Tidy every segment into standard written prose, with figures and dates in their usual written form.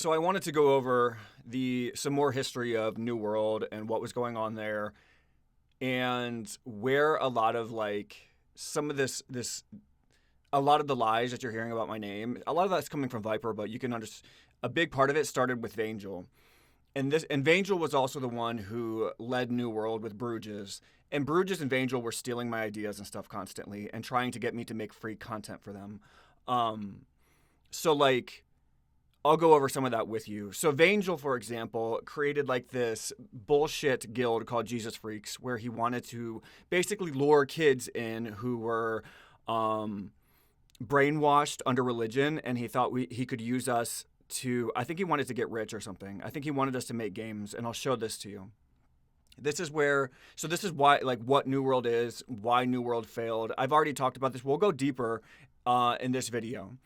So I wanted to go over some more history of NewWorld and what was going on there, and where a lot of some of this a lot of the lies that you're hearing about my name, a lot of that's coming from Viper, but you can understand a big part of it started with Vangel. And Vangel was also the one who led NewWorld with Bruges. And Bruges and Vangel were stealing my ideas and stuff constantly and trying to get me to make free content for them. So I'll go over some of that with you. So Vangel, for example, created this bullshit guild called Jesus Freaks, where he wanted to basically lure kids in who were brainwashed under religion, and he thought he could use us to, I think he wanted to get rich or something. I think he wanted us to make games, and I'll show this to you. This is why, what NewWorld is, why NewWorld failed. I've already talked about this. We'll go deeper in this video.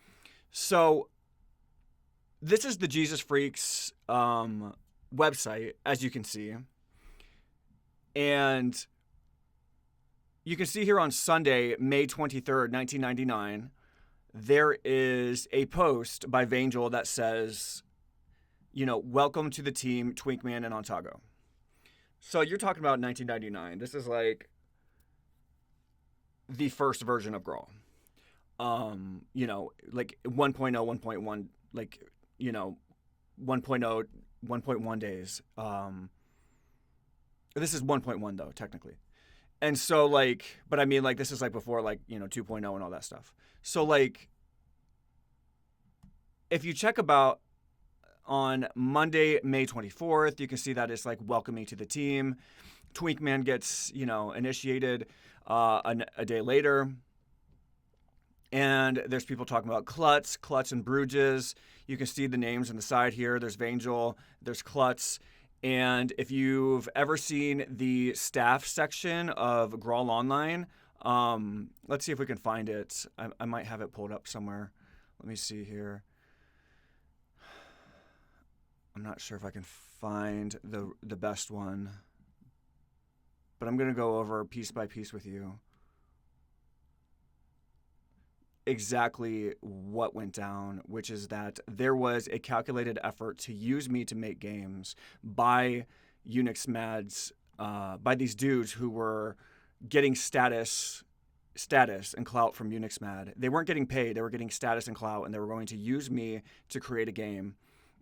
So this is the Jesus Freaks website, as you can see. And you can see here on Sunday, May 23rd, 1999, there is a post by Vangel that says, welcome to the team, Twinkman and Antago. So you're talking about 1999. This is the first version of Graal. 1.0, 1.1, 1.0, 1.1 days. This is 1.1 though, technically. And so but I mean this is before 2.0 and all that stuff. So if you check about on Monday, May 24th, you can see that it's welcome me to the team. Twinkman gets, initiated a day later. And there's people talking about Klutz and Bruges. You can see the names on the side here. There's Vangel, there's Klutz. And if you've ever seen the staff section of GraalOnline, let's see if we can find it. I might have it pulled up somewhere. Let me see here. I'm not sure if I can find the best one, but I'm going to go over piece by piece with you exactly what went down, which is that there was a calculated effort to use me to make games by Unix Mads, by these dudes who were getting status and clout from Unix Mad. They weren't getting paid, they were getting status and clout, and they were going to use me to create a game,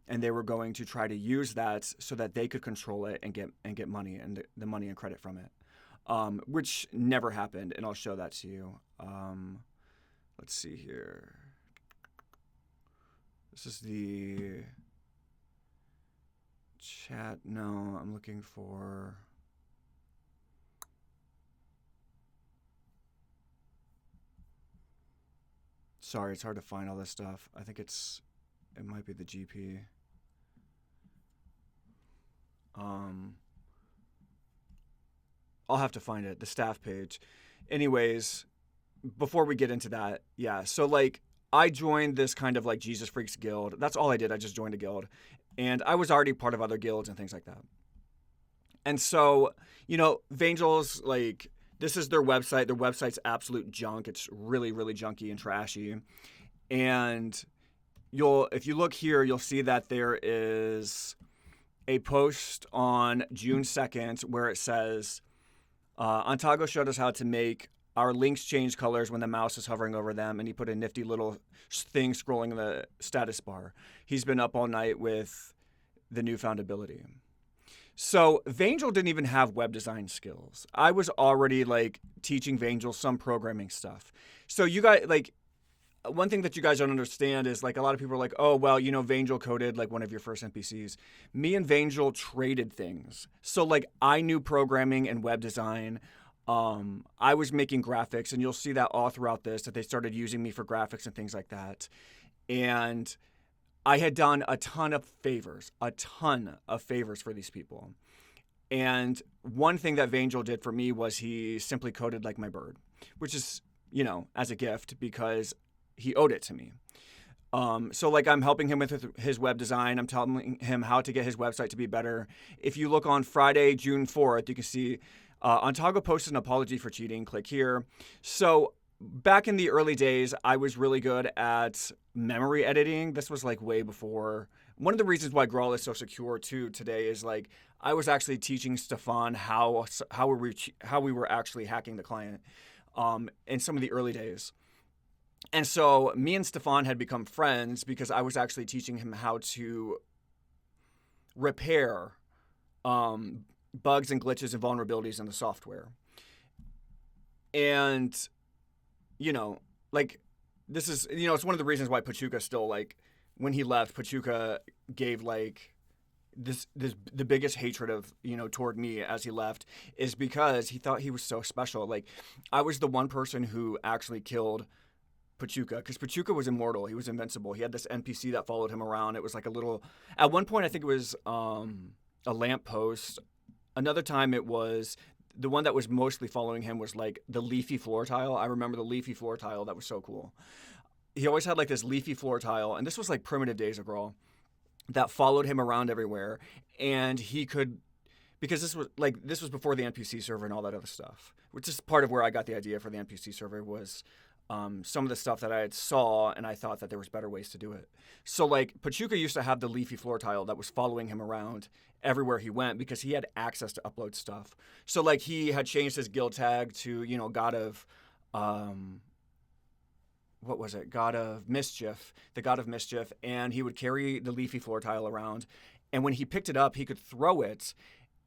and they were going to try to use that so that they could control it and get money and the money and credit from it, which never happened, and I'll show that to you. Let's see here. This is the chat. No, I'm looking for... Sorry, it's hard to find all this stuff. I think it might be the GP. I'll have to find it, the staff page. Anyways, before we get into that, yeah, so I joined this kind of Jesus Freaks guild. That's all I did. I just joined a guild, and I was already part of other guilds and things like that. And so, Vangel's this is their website. Their website's absolute junk. It's really, really junky and trashy. And if you look here, you'll see that there is a post on June 2nd where it says, Antago showed us how to make our links change colors when the mouse is hovering over them, and he put a nifty little thing scrolling the status bar. He's been up all night with the newfound ability. So Vangel didn't even have web design skills. I was already teaching Vangel some programming stuff. So you guys, one thing that you guys don't understand is a lot of people are oh, well, Vangel coded one of your first NPCs. Me and Vangel traded things. So I knew programming and web design. I was making graphics, and you'll see that all throughout this, that they started using me for graphics and things like that. And I had done a ton of favors for these people. And one thing that Vangel did for me was he simply coded my bird, which is, as a gift because he owed it to me. So I'm helping him with his web design. I'm telling him how to get his website to be better. If you look on Friday, June 4th, you can see Antago posted an apology for cheating. Click here. So back in the early days, I was really good at memory editing. This was way before one of the reasons why Graal is so secure too today is like I was actually teaching Stefan how we were actually hacking the client in some of the early days. And so me and Stefan had become friends because I was actually teaching him how to repair bugs and glitches and vulnerabilities in the software. And, like, this is, it's one of the reasons why PACHUKA still, like, when he left, PACHUKA gave, like, the biggest hatred of, toward me as he left is because he thought he was so special. Like, I was the one person who actually killed PACHUKA, because PACHUKA was immortal. He was invincible. He had this NPC that followed him around. It was like a little, at one point I think it was a lamppost. Another time it was, the one that was mostly following him was like the leafy floor tile. I remember the leafy floor tile. That was so cool. He always had like this leafy floor tile, and this was like primitive days of Graal, that followed him around everywhere. And he could, because this was before the NPC server and all that other stuff, which is part of where I got the idea for the NPC server was some of the stuff that I had saw, and I thought that there was better ways to do it. So like PACHUKA used to have the leafy floor tile that was following him around everywhere he went because he had access to upload stuff. So like he had changed his guild tag to, God of, what was it? God of Mischief, the God of Mischief, and he would carry the leafy floor tile around. And when he picked it up, he could throw it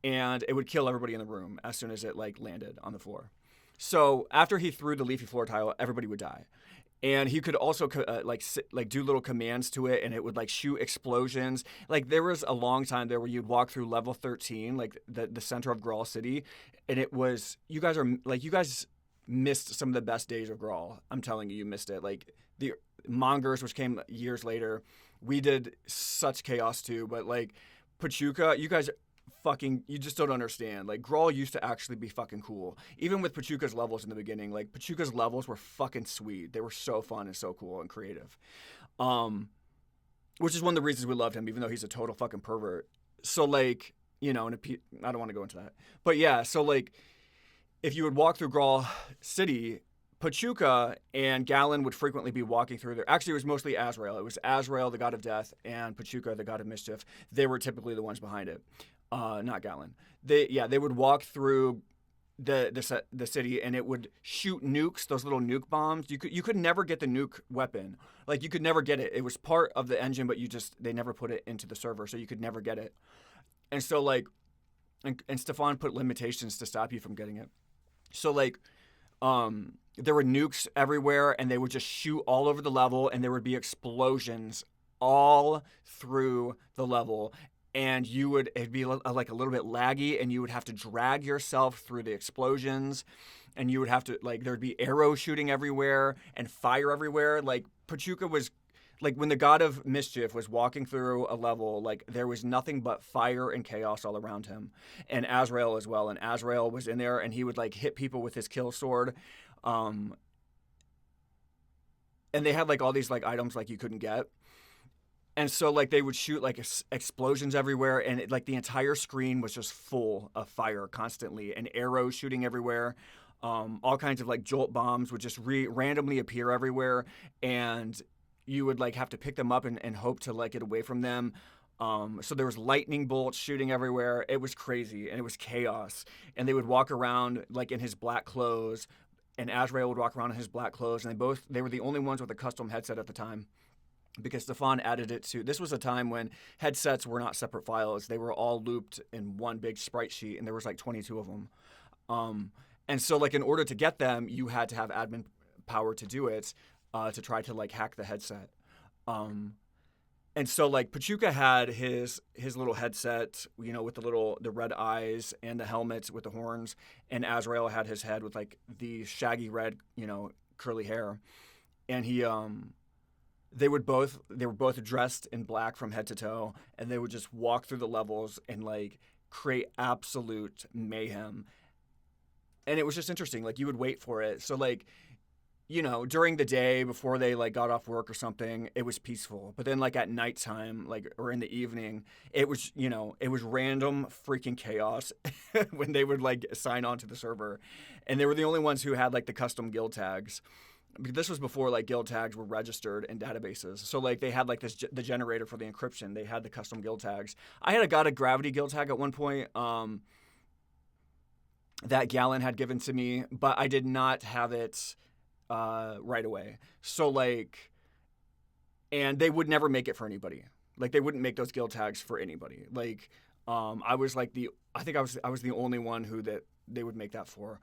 and it would kill everybody in the room as soon as it like landed on the floor. So after he threw the leafy floor tile, everybody would die. And he could also do little commands to it, and it would like shoot explosions. Like there was a long time there where you'd walk through level 13, like the center of Graal City, and it was you guys missed some of the best days of Graal. I'm telling you, you missed it. Like the Mongers, which came years later, we did such chaos too. But like PACHUKA, you just don't understand. Like Graal used to actually be fucking cool. Even with PACHUKA's levels in the beginning, like PACHUKA's levels were fucking sweet. They were so fun and so cool and creative. Which is one of the reasons we loved him, even though he's a total fucking pervert. So like, I don't want to go into that. But yeah, so like if you would walk through Graal City, PACHUKA and Galen would frequently be walking through there. Actually, it was mostly Azrael. It was Azrael, the god of death, and PACHUKA, the god of mischief. They were typically the ones behind it. Not Galen. They would walk through the city, and it would shoot nukes, those little nuke bombs. You could never get the nuke weapon. Like you could never get it. It was part of the engine, but they never put it into the server, so you could never get it. And so like, and Stefan put limitations to stop you from getting it. So like, there were nukes everywhere, and they would just shoot all over the level, and there would be explosions all through the level. And it'd be like a little bit laggy, and you would have to drag yourself through the explosions, and you would have to, like, there'd be arrows shooting everywhere and fire everywhere. Like, PACHUKA was, like, when the god of mischief was walking through a level, like, there was nothing but fire and chaos all around him. And Azrael as well. And Azrael was in there, and he would, like, hit people with his kill sword. And they had, like, all these, like, items, like, you couldn't get. And so, like, they would shoot, like, explosions everywhere, and, like, the entire screen was just full of fire constantly, and arrows shooting everywhere. All kinds of, like, jolt bombs would just randomly appear everywhere, and you would, like, have to pick them up and hope to, like, get away from them. So there was lightning bolts shooting everywhere. It was crazy, and it was chaos. And they would walk around, like, in his black clothes, and Azrael would walk around in his black clothes, and they were the only ones with a custom headset at the time. Because Stefan added it to, this was a time when headsets were not separate files. They were all looped in one big sprite sheet, and there was like 22 of them. And so like in order to get them, you had to have admin power to do it, to try to like hack the headset. And so like PACHUKA had his little headset, with the red eyes and the helmet with the horns, and Azrael had his head with like the shaggy red, curly hair. And they were both dressed in black from head to toe, and they would just walk through the levels and like create absolute mayhem. And it was just interesting. Like you would wait for it. So like, during the day before they like got off work or something, it was peaceful. But then like at nighttime, like, or in the evening, it was, it was random freaking chaos when they would like sign on to the server. And they were the only ones who had like the custom guild tags. this was before like guild tags were registered in databases. So like they had like the generator for the encryption. They had the custom guild tags. I had got a gravity guild tag at one point that Gallon had given to me, but I did not have it right away. So like, and they would never make it for anybody. Like they wouldn't make those guild tags for anybody. Like I was like I think I was the only one who that they would make that for.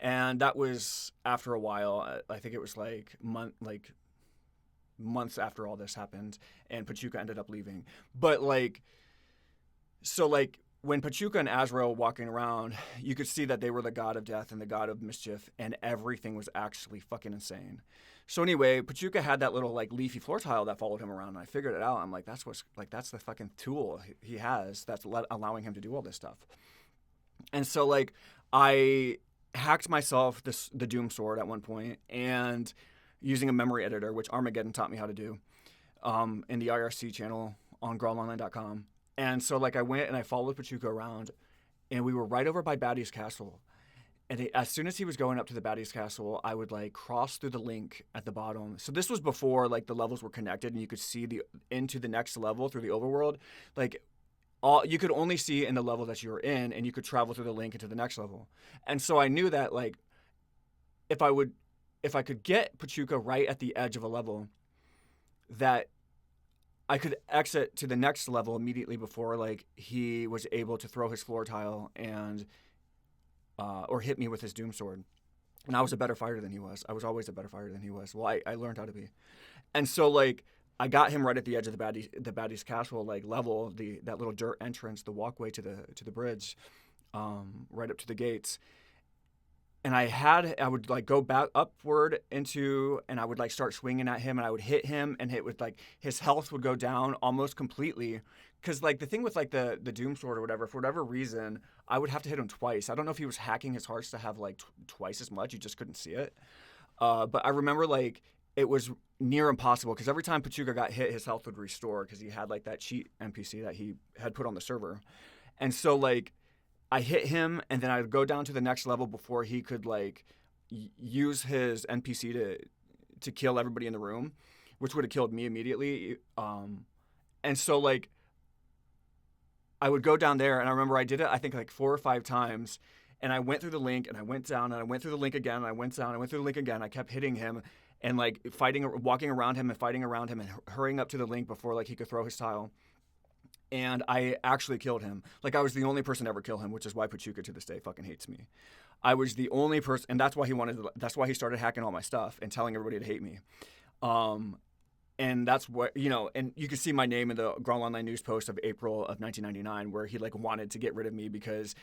And that was after a while. I think it was like months after all this happened, and PACHUKA ended up leaving. But like, so like when PACHUKA and Azrael were walking around, you could see that they were the god of death and the god of mischief, and everything was actually fucking insane. So anyway, PACHUKA had that little like leafy floor tile that followed him around, and I figured it out. I'm like, that's the fucking tool he has that's allowing him to do all this stuff. And so like I hacked myself the Doom Sword at one point, and using a memory editor, which Armageddon taught me how to do, in the IRC channel on GraalOnline.com. And so like I went and I followed PACHUKA around, and we were right over by Baddie's Castle. And as soon as he was going up to the Baddie's Castle, I would like cross through the link at the bottom. So this was before like the levels were connected and you could see into the next level through the overworld. Like you could only see in the level that you were in, and you could travel through the link into the next level. And so I knew that like if I could get PACHUKA right at the edge of a level, that I could exit to the next level immediately before like he was able to throw his floor tile and or hit me with his Doom Sword. And I was a better fighter than he was. I was always a better fighter than he was. Well, I learned how to be. And so like I got him right at the edge of the Baddie's Castle like level, that little dirt entrance, the walkway to the bridge, right up to the gates. And I would like go back upward into, and I would like start swinging at him, and I would hit him, and it would like his health would go down almost completely. Cause like the thing with like the Doom Sword or whatever, for whatever reason, I would have to hit him twice. I don't know if he was hacking his hearts to have like twice as much. You just couldn't see it. But I remember like it was near impossible, because every time PACHUKA got hit, his health would restore, because he had like that cheat NPC that he had put on the server. And so like I hit him, and then I would go down to the next level before he could like use his NPC to kill everybody in the room, which would have killed me immediately. And so like I would go down there, and I remember I did it I think like 4 or 5 times, and I went through the link, and I went down, and I went through the link again, and I went down, and I went through the link again. I kept hitting him and like walking around him and fighting around him and hurrying up to the link before like he could throw his tile. And I actually killed him. Like I was the only person to ever kill him, which is why PACHUKA to this day fucking hates me. I was the only person, and that's why that's why he started hacking all my stuff and telling everybody to hate me. And that's what, and you can see my name in the GraalOnline news post of April of 1999, where he like wanted to get rid of me because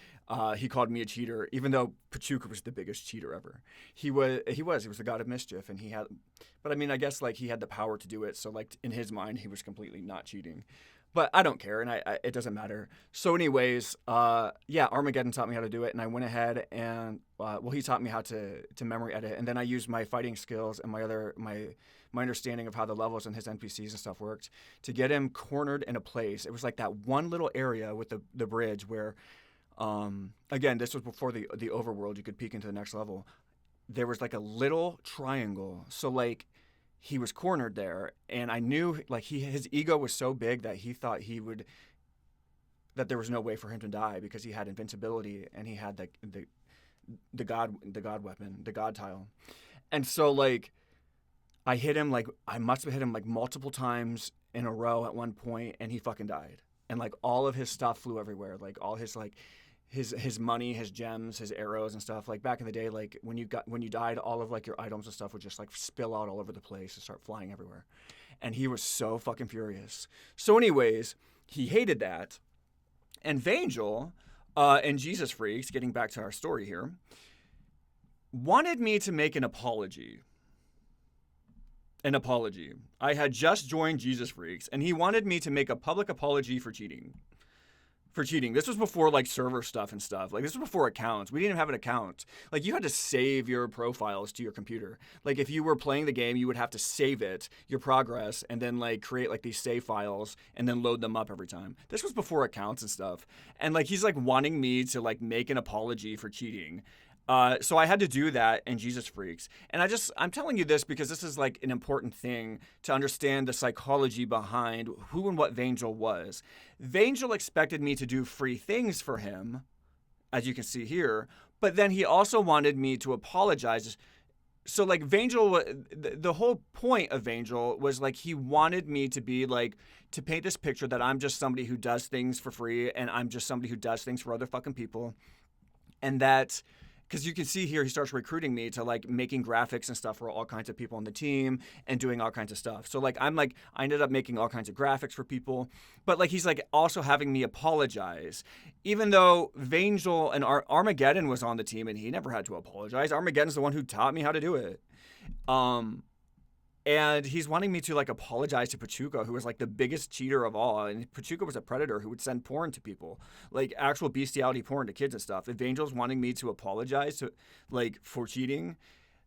he called me a cheater, even though PACHUKA was the biggest cheater ever. He was the god of mischief, and but I mean, I guess like he had the power to do it. So like in his mind, he was completely not cheating. But I don't care, and it doesn't matter. So anyways, Armageddon taught me how to do it, and I went ahead and, he taught me how to memory edit, and then I used my fighting skills and my understanding of how the levels and his NPCs and stuff worked to get him cornered in a place. It was like that one little area with the bridge where, again, this was before the overworld, you could peek into the next level. There was like a little triangle, so like, he was cornered there, and I knew like his ego was so big that he thought that there was no way for him to die, because he had invincibility and he had the god weapon, the god tile. And so like I hit him, like I must have hit him like multiple times in a row at one point, and he fucking died. And like all of his stuff flew everywhere, like all his like his money, his gems, his arrows and stuff. Like back in the day, like when you died, all of like your items and stuff would just like spill out all over the place and start flying everywhere. And he was so fucking furious. So anyways, he hated that. And Vangel and Jesus Freaks, getting back to our story here, wanted me to make an apology. I had just joined Jesus Freaks, and he wanted me to make a public apology for cheating. This was before like server stuff and stuff. Like this was before accounts. We didn't even have an account. Like you had to save your profiles to your computer. Like if you were playing the game, you would have to save your progress, and then like create like these save files and then load them up every time. This was before accounts and stuff. And like he's like wanting me to like make an apology for cheating. So I had to do that in Jesus Freaks. And I'm telling you this because this is like an important thing to understand the psychology behind who and what Vangel was. Vangel expected me to do free things for him, as you can see here, but then he also wanted me to apologize. So like Vangel, the whole point of Vangel was like he wanted me to be like, to paint this picture that I'm just somebody who does things for free and I'm just somebody who does things for other fucking people. And that, because you can see here, he starts recruiting me to like making graphics and stuff for all kinds of people on the team and doing all kinds of stuff. So like I ended up making all kinds of graphics for people, but like he's like also having me apologize, even though Vangel and Armageddon was on the team and he never had to apologize. Armageddon's the one who taught me how to do it. And he's wanting me to like apologize to PACHUKA, who was like the biggest cheater of all. And PACHUKA was a predator who would send porn to people, like actual bestiality porn to kids and stuff. And Vangel's wanting me to apologize to like for cheating.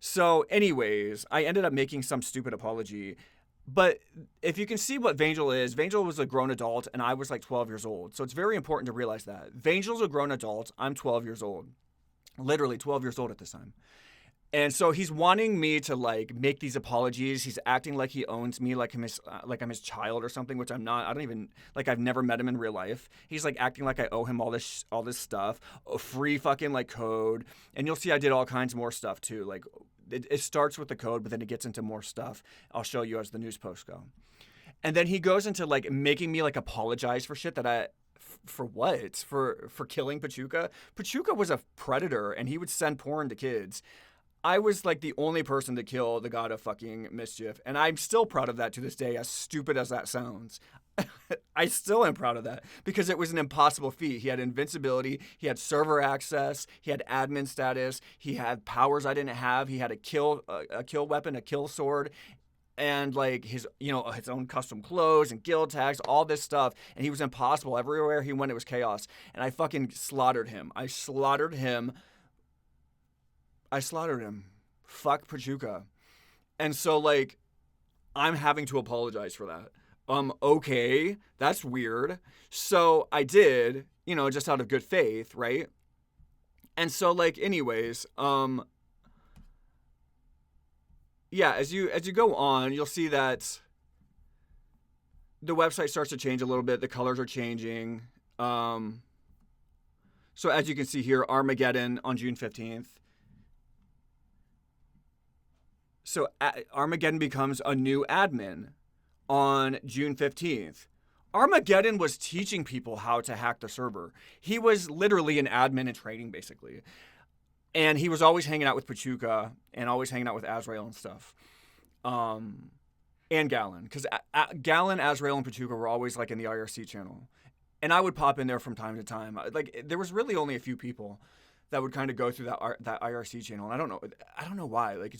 So anyways, I ended up making some stupid apology. But if you can see what Vangel is, Vangel was a grown adult and I was like 12 years old. So it's very important to realize that. Vangel's a grown adult. I'm 12 years old. Literally 12 years old at this time. And so he's wanting me to like make these apologies. He's acting like he owns me, like I'm his child or something, which I'm not. I don't even like. I've never met him in real life. He's like acting like I owe him all this stuff, a free fucking like code. And you'll see I did all kinds more stuff too. Like it starts with the code, but then it gets into more stuff. I'll show you as the news posts go. And then he goes into like making me like apologize for shit that for what? For killing PACHUKA? PACHUKA was a predator, and he would send porn to kids. I was like the only person to kill the god of fucking mischief. And I'm still proud of that to this day, as stupid as that sounds. I still am proud of that because it was an impossible feat. He had invincibility. He had server access. He had admin status. He had powers I didn't have. He had a kill weapon, a kill sword, and like his own custom clothes and guild tags, all this stuff. And he was impossible. Everywhere he went, it was chaos. And I fucking slaughtered him. I slaughtered him. Fuck PACHUKA. And so, like, I'm having to apologize for that. Okay, that's weird. So I did, just out of good faith, right? And so, like, anyways, yeah, as you go on, you'll see that the website starts to change a little bit. The colors are changing. So as you can see here, Armageddon on June 15th. So Armageddon becomes a new admin on June 15th. Armageddon was teaching people how to hack the server. He was literally an admin in training, basically. And he was always hanging out with PACHUKA and always hanging out with Azrael and stuff. And Gallon. Because Gallon, Azrael, and PACHUKA were always like in the IRC channel. And I would pop in there from time to time. Like, there was really only a few people that would kind of go through that IRC channel. And I don't know why. Like,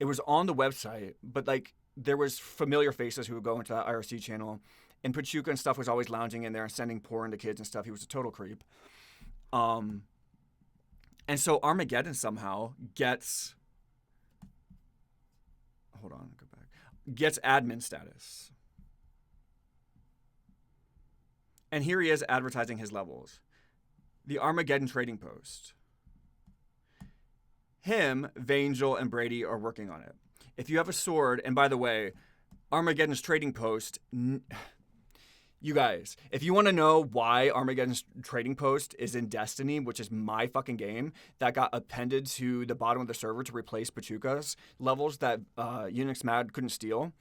it was on the website, but like there was familiar faces who would go into that IRC channel, and PACHUKA and stuff was always lounging in there and sending porn to kids and stuff. He was a total creep. And so Armageddon somehow gets admin status. And here he is advertising his levels. The Armageddon trading post. Him, Vangel, and Brady are working on it. If you have a sword, and by the way, Armageddon's trading post, you guys, if you want to know why Armageddon's trading post is in Destiny, which is my fucking game, that got appended to the bottom of the server to replace PACHUKA's levels that Unix Mad couldn't steal,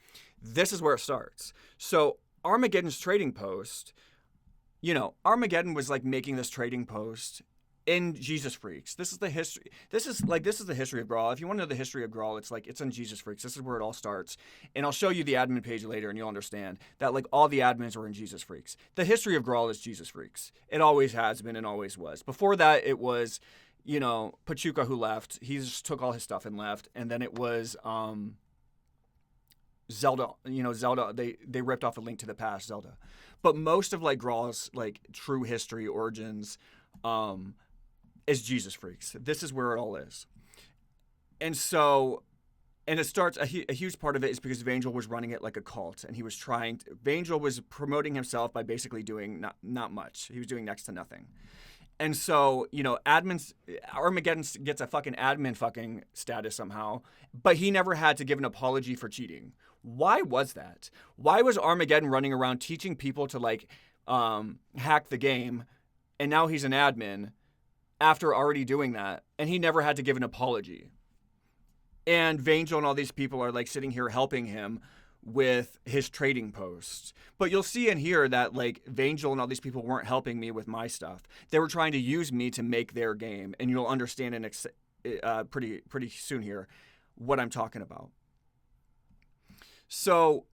this is where it starts. So Armageddon's trading post, Armageddon was like making this trading post in Jesus Freaks. This is the history. This is the history of Graal. If you want to know the history of Graal, it's in Jesus Freaks. This is where it all starts. And I'll show you the admin page later and you'll understand that like all the admins were in Jesus Freaks. The history of Graal is Jesus Freaks. It always has been and always was. Before that, it was, PACHUKA who left. He just took all his stuff and left. And then it was Zelda. Zelda, they ripped off A Link to the Past, Zelda. But most of like Graal's like true history, origins, is Jesus Freaks. This is where it all is. And so, and it starts, a huge part of it is because Vangel was running it like a cult, and he was Vangel was promoting himself by basically doing not much. He was doing next to nothing. And so, admins, Armageddon gets a fucking admin fucking status somehow, but he never had to give an apology for cheating. Why was that? Why was Armageddon running around teaching people to hack the game, and now he's an admin after already doing that, and he never had to give an apology? And Vangel and all these people are like sitting here helping him with his trading posts. But you'll see in here that Vangel and all these people weren't helping me with my stuff. They were trying to use me to make their game, and you'll understand pretty soon here what I'm talking about. So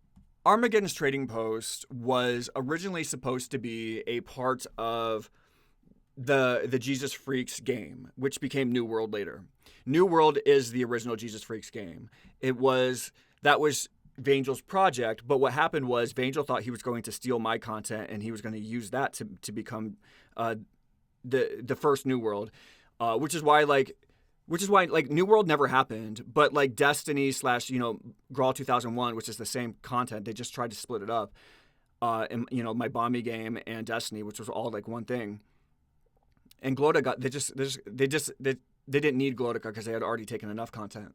Armageddon's trading post was originally supposed to be a part of the Jesus Freaks game, which became NewWorld later. NewWorld is the original Jesus Freaks game. That was Vangel's project, but what happened was Vangel thought he was going to steal my content and he was going to use that to become the first NewWorld, which is why NewWorld never happened, but Destiny / Graal 2001, which is the same content, they just tried to split it up, and my Bombi game and Destiny, which was all one thing. And Glotica, they didn't need Glotica because they had already taken enough content.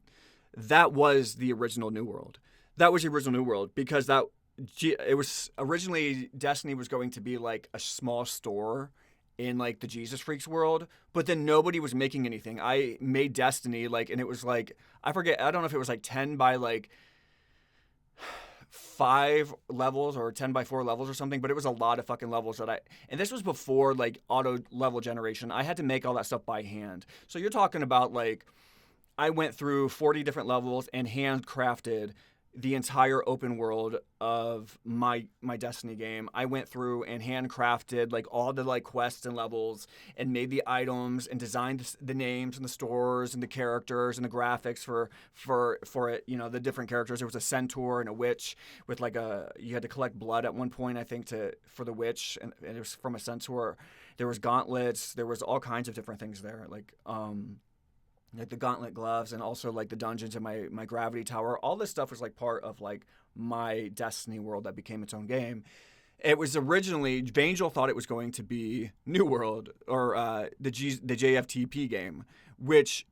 That was the original NewWorld. That was the original NewWorld because it was originally Destiny was going to be a small store in the Jesus Freaks world, but then nobody was making anything. I made Destiny and it was I forget, I don't know if it was 10 by 5 levels or 10 by 4 levels or something, but it was a lot of fucking levels and this was before auto level generation. I had to make all that stuff by hand. So you're talking about I went through 40 different levels and handcrafted the entire open world of my Destiny game. I went through and handcrafted all the quests and levels and made the items and designed the names and the stores and the characters and the graphics for it. The different characters. There was a centaur and a witch with you had to collect blood at one point, I think, for the witch, and it was from a centaur. There was gauntlets. There was all kinds of different things there, the gauntlet gloves, and also the dungeons in my gravity tower. All this stuff was part of my Destiny world that became its own game. It was originally, Vangel thought it was going to be NewWorld or the JFTP game, which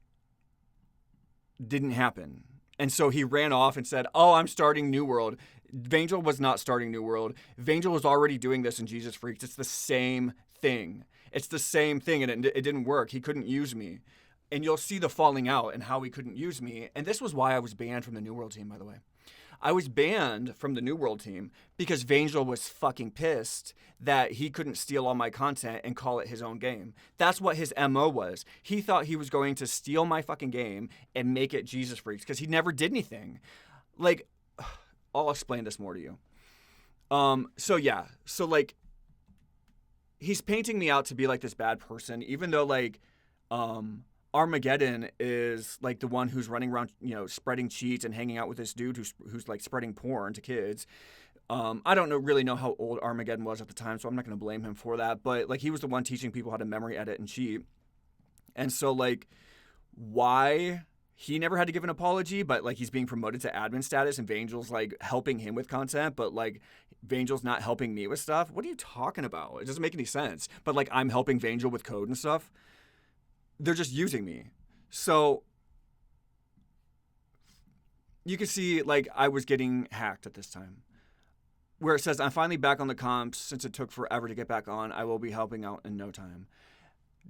didn't happen. And so he ran off and said, "Oh, I'm starting NewWorld." Vangel was not starting NewWorld. Vangel was already doing this in Jesus Freaks. It's the same thing. And it didn't work. He couldn't use me. And you'll see the falling out and how he couldn't use me. And this was why I was banned from the NewWorld team, by the way. I was banned from the NewWorld team because Vangel was fucking pissed that he couldn't steal all my content and call it his own game. That's what his MO was. He thought he was going to steal my fucking game and make it Jesus Freaks because he never did anything. I'll explain this more to you. He's painting me out to be this bad person, even though Armageddon is the one who's running around, spreading cheats and hanging out with this dude who's spreading porn to kids. I don't really know how old Armageddon was at the time, so I'm not going to blame him for that. But he was the one teaching people how to memory edit and cheat. And so why he never had to give an apology, but he's being promoted to admin status and Vangel's helping him with content, but Vangel's not helping me with stuff. What are you talking about? It doesn't make any sense. But I'm helping Vangel with code and stuff. They're just using me. So you can see I was getting hacked at this time. Where it says, "I'm finally back on the comps. Since it took forever to get back on, I will be helping out in no time."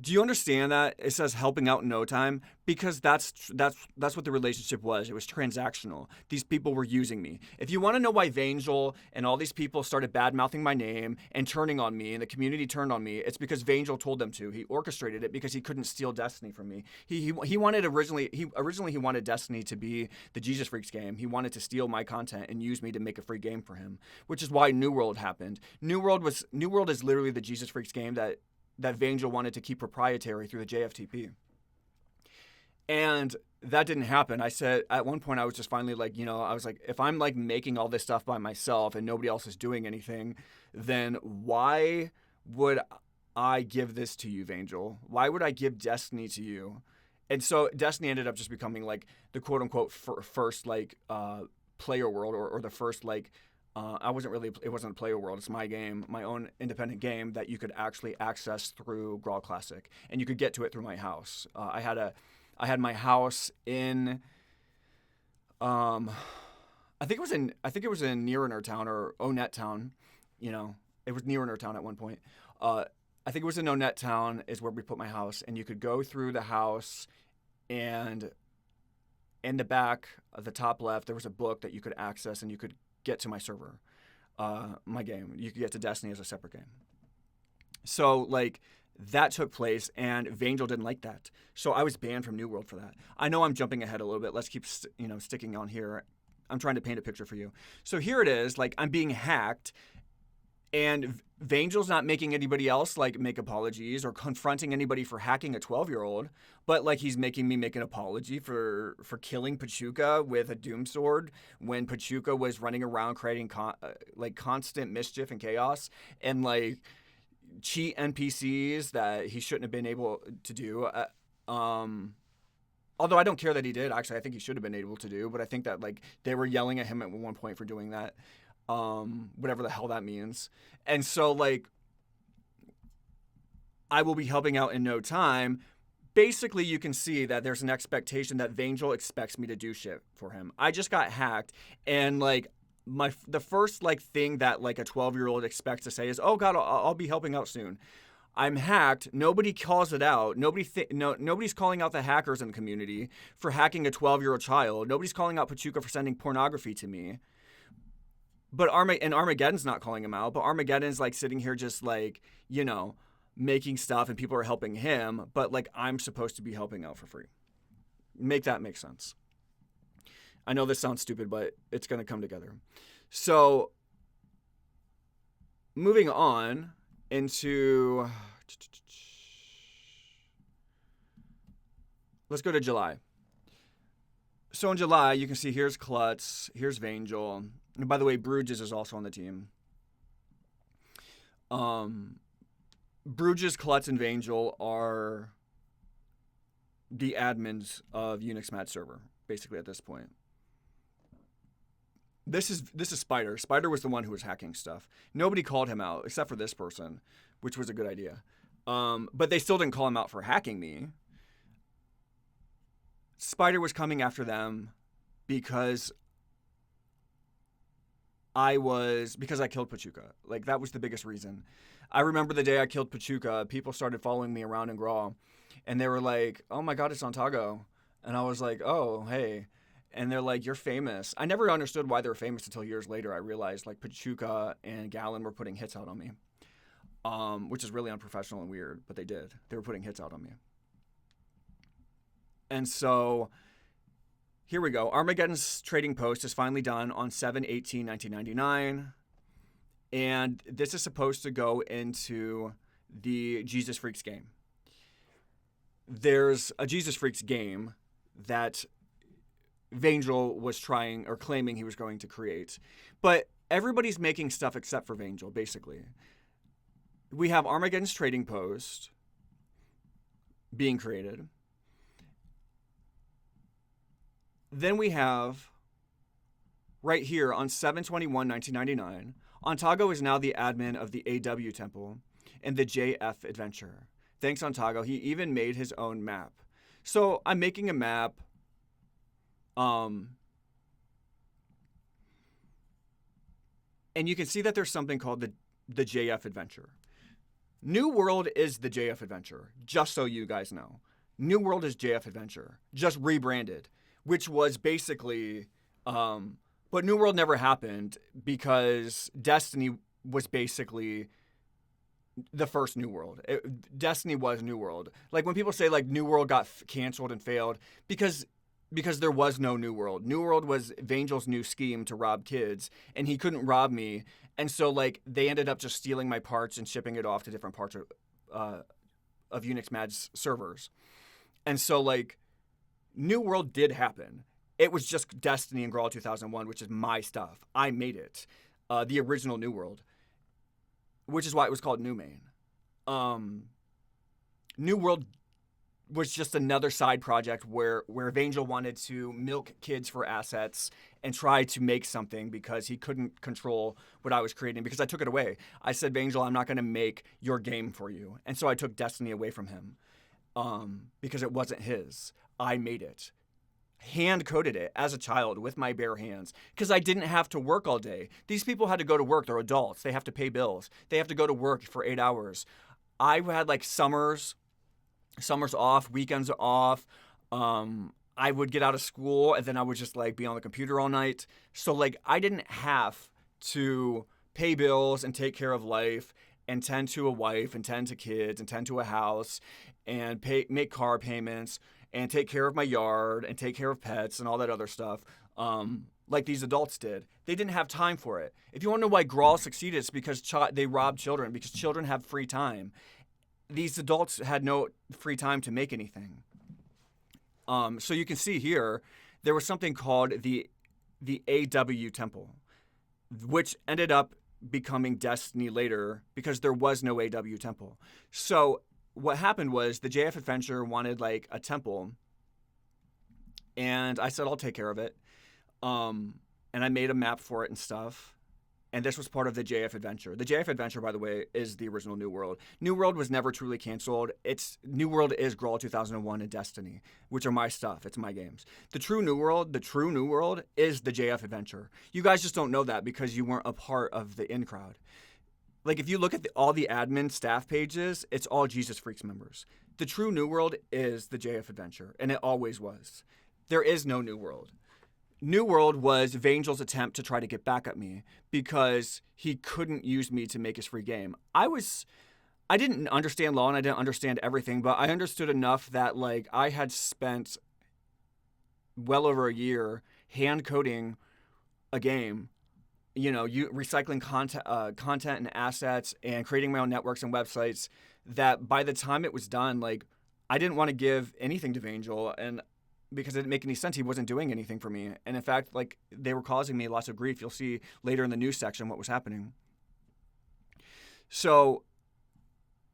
Do you understand that? It says helping out in no time because that's what the relationship was. It was transactional. These people were using me. If you want to know why Vangel and all these people started bad-mouthing my name and turning on me and the community turned on me, it's because Vangel told them to. He orchestrated it because he couldn't steal Destiny from me. He wanted originally he wanted Destiny to be the Jesus Freaks game. He wanted to steal my content and use me to make a free game for him, which is why NewWorld happened. NewWorld is literally the Jesus Freaks game that Vangel wanted to keep proprietary through the JFTP. And that didn't happen. I said, at one point I was just finally I was if I'm making all this stuff by myself and nobody else is doing anything, then why would I give this to you, Vangel? Why would I give Destiny to you? And so Destiny ended up just becoming the quote unquote first player world or the first It wasn't a player world. It's my game, my own independent game that you could actually access through Graal Classic, and you could get to it through my house. I had my house in, I think it was in Near Town or Onet Town. You know, it was Near Town at one point. I think it was in Onet Town is where we put my house, and you could go through the house, and in the back, the top left, there was a book that you could access, and you could get to my server, my game. You could get to Destiny as a separate game. So, like, that took place, and Vangel didn't like that. So I was banned from NewWorld for that. I know I'm jumping ahead a little bit. Let's keep, sticking on here. I'm trying to paint a picture for you. So here it is. Like, I'm being hacked, and Vangel's not making anybody else, like, make apologies or confronting anybody for hacking a 12-year-old, but, like, he's making me make an apology for killing PACHUKA with a doom sword when PACHUKA was running around creating, constant mischief and chaos and, like, cheat NPCs that he shouldn't have been able to do. Although I don't care that he did. Actually, I think he should have been able to do, but I think that, like, they were yelling at him at one point for doing that. Whatever the hell that means. And so, like, I will be helping out in no time. Basically, you can see that there's an expectation that Vangel expects me to do shit for him. I just got hacked, and, like, the first, like, thing that, like, a 12-year-old expects to say is, "Oh God, I'll be helping out soon." I'm hacked. Nobody calls it out. Nobody's calling out the hackers in the community for hacking a 12-year-old child. Nobody's calling out PACHUKA for sending pornography to me. But Armageddon's not calling him out. But Armageddon's, like, sitting here just, like, making stuff, and people are helping him. But, like, I'm supposed to be helping out for free. Make that make sense. I know this sounds stupid, but it's going to come together. So, moving on into... Let's go to July. So in July, you can see here's Klutz, here's Vangel. And by the way, Bruges is also on the team. Bruges, Klutz, and Vangel are the admins of Unix Mad server, basically at this point. This is Spider. Spider was the one who was hacking stuff. Nobody called him out except for this person, which was a good idea. But they still didn't call him out for hacking me. Spider was coming after them because I killed PACHUKA. Like, that was the biggest reason. I remember the day I killed PACHUKA, people started following me around in Graal, and they were like, "Oh my God, it's Antago." And I was like, "Oh, hey." And they're like, "You're famous." I never understood why they were famous until years later. I realized, like, PACHUKA and Gallon were putting hits out on me, which is really unprofessional and weird, but they did. They were putting hits out on me. And so here we go. Armageddon's trading post is finally done on 7/18/1999. And this is supposed to go into the Jesus Freaks game. There's a Jesus Freaks game that Vangel was trying or claiming he was going to create. But everybody's making stuff except for Vangel, basically. We have Armageddon's trading post being created. Then we have, right here on 7/21/1999, Antago is now the admin of the AW Temple and the JF Adventure. Thanks, Antago. He even made his own map. So I'm making a map. And you can see that there's something called the JF Adventure. NewWorld is the JF Adventure, just so you guys know. NewWorld is JF Adventure, just rebranded, which was basically, but NewWorld never happened because Destiny was basically the first NewWorld. Destiny was NewWorld. Like, when people say, like, NewWorld got canceled and failed, because there was no NewWorld. NewWorld was Vangel's new scheme to rob kids, and he couldn't rob me. And so, like, they ended up just stealing my parts and shipping it off to different parts of Unix Mad's servers. And so, like, NewWorld did happen. It was just Destiny and Graal 2001, which is my stuff. I made it. The original NewWorld, which is why it was called New Main. NewWorld was just another side project where Vangel wanted to milk kids for assets and try to make something because he couldn't control what I was creating because I took it away. I said, Vangel, I'm not going to make your game for you. And so I took Destiny away from him because it wasn't his. I made it. Hand coded it as a child with my bare hands because I didn't have to work all day. These people had to go to work. They're adults. They have to pay bills. They have to go to work for 8 hours. I had like summers off, weekends off. I would get out of school and then I would just like be on the computer all night. So like I didn't have to pay bills and take care of life and tend to a wife and tend to kids and tend to a house and make car payments and take care of my yard and take care of pets and all that other stuff. Like these adults did. They didn't have time for it. If you want to know why Graal succeeded, it's because they robbed children, because children have free time. These adults had no free time to make anything. So you can see here, there was something called the AW Temple, which ended up becoming Destiny later because there was no AW Temple. So what happened was the JF Adventure wanted like a temple, and I said, I'll take care of it. And I made a map for it and stuff. And this was part of the JF Adventure. The JF Adventure, by the way, is the original NewWorld. NewWorld was never truly canceled. NewWorld is Graal 2001 and Destiny, which are my stuff. It's my games. The true NewWorld is the JF Adventure. You guys just don't know that because you weren't a part of the in crowd. Like if you look at all the admin staff pages, it's all Jesus Freaks members. The true NewWorld is the JF Adventure, and it always was. There is no NewWorld. NewWorld was Vangel's attempt to try to get back at me because he couldn't use me to make his free game. I didn't understand law and I didn't understand everything, but I understood enough that like I had spent well over a year hand coding a game, recycling content and assets and creating my own networks and websites, that by the time it was done, like I didn't want to give anything to Vangel, and because it didn't make any sense. He wasn't doing anything for me. And in fact, like they were causing me lots of grief. You'll see later in the news section what was happening. So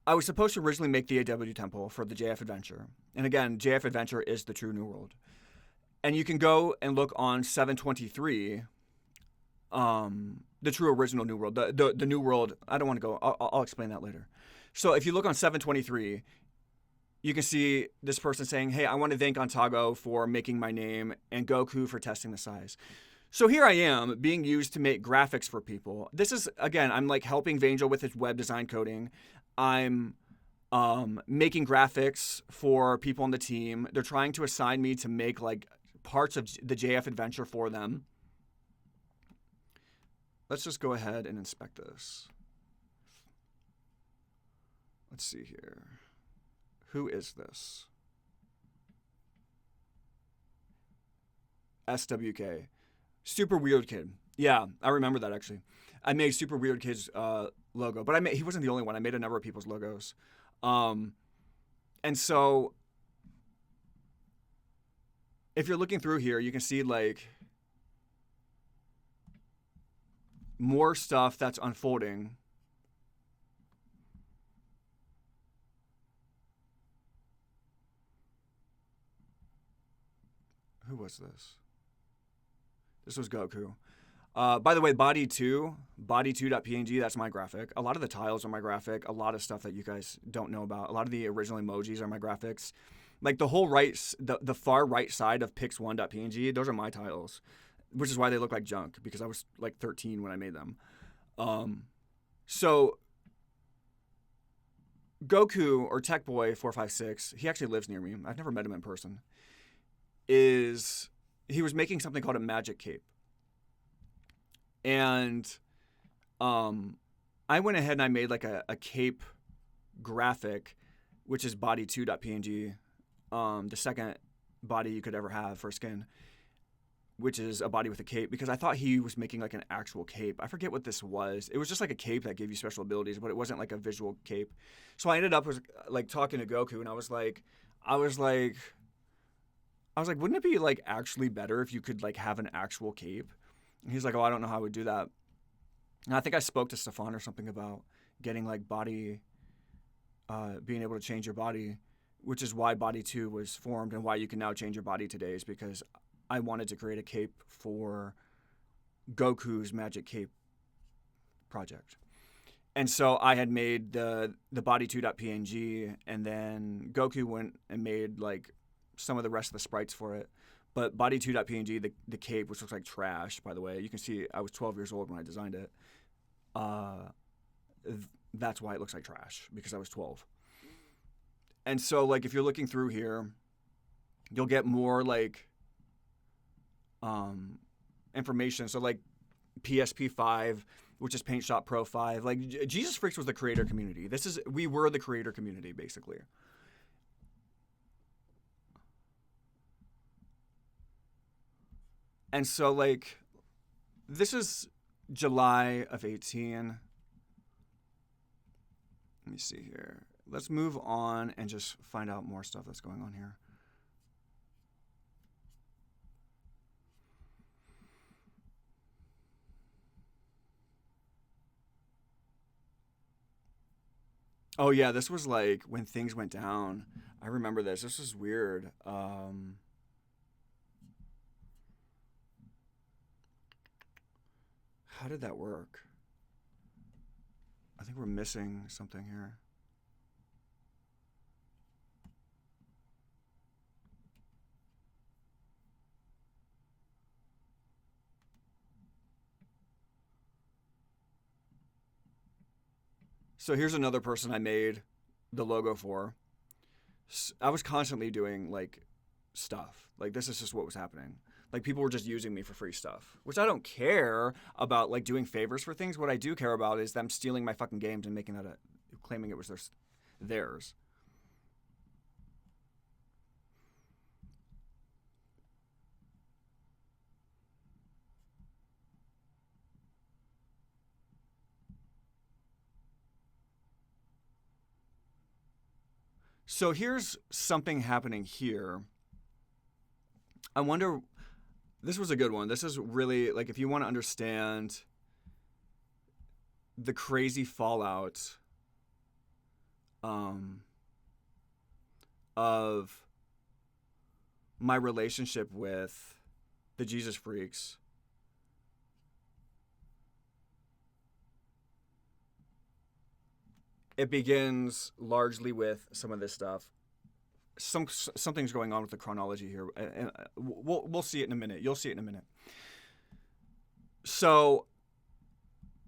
I was supposed to originally make the AW Temple for the JF Adventure. And again, JF Adventure is the true NewWorld. And you can go and look on 723, the true original NewWorld, the NewWorld. I don't want to go. I'll explain that later. So if you look on 723, you can see this person saying, hey, I want to thank Antago for making my name and Goku for testing the size. So here I am being used to make graphics for people. This is, again, I'm like helping Vangel with his web design coding. I'm making graphics for people on the team. They're trying to assign me to make like parts of the JF Adventure for them. Let's just go ahead and inspect this. Let's see here. Who is this? SWK. Super Weird Kid. Yeah, I remember that actually. I made Super Weird Kid's logo, but he wasn't the only one. I made a number of people's logos. And so if you're looking through here, you can see like more stuff that's unfolding. Who was this? This was Goku. By the way, body2.png, that's my graphic. A lot of the tiles are my graphic. A lot of stuff that you guys don't know about. A lot of the original emojis are my graphics. Like the whole the far right side of pix1.png, those are my tiles, which is why they look like junk, because I was like 13 when I made them. So Goku, or TechBoy456, he actually lives near me. I've never met him in person. He was making something called a magic cape. And I went ahead and I made like a cape graphic, which is body2.png, the second body you could ever have for skin, which is a body with a cape, because I thought he was making like an actual cape. I forget what this was. It was just like a cape that gave you special abilities, but it wasn't like a visual cape. So I ended up like talking to Goku, and I was like, wouldn't it be like actually better if you could like have an actual cape? And he's like, oh, I don't know how I would do that. And I think I spoke to Stefan or something about getting like body, being able to change your body. which is why Body 2 was formed and why you can now change your body today, is because I wanted to create a cape for Goku's Magic Cape project. And so I had made the body2.png, and then Goku went and made like some of the rest of the sprites for it. But body2.png, the cape, which looks like trash, by the way, you can see I was 12 years old when I designed it. That's why it looks like trash, because I was 12. And so like if you're looking through here, you'll get more like information. So like PSP5, which is Paint Shop Pro 5. Like Jesus Freaks was the creator community. We were the creator community, basically. And so like this is July of 18. Let me see here. Let's move on and just find out more stuff that's going on here. Oh yeah, this was like when things went down. I remember this. This was weird. How did that work? I think we're missing something here. So here's another person I made the logo for. I was constantly doing like stuff. Like this is just what was happening. Like people were just using me for free stuff, which I don't care about, like doing favors for things. What I do care about is them stealing my fucking games and making that claiming it was theirs. So here's something happening here. I wonder, this was a good one. This is really, like, if you want to understand the crazy fallout of my relationship with the Jesus Freaks. It begins largely with some of this stuff. Something's going on with the chronology here, and we'll see it in a minute. You'll see it in a minute. So,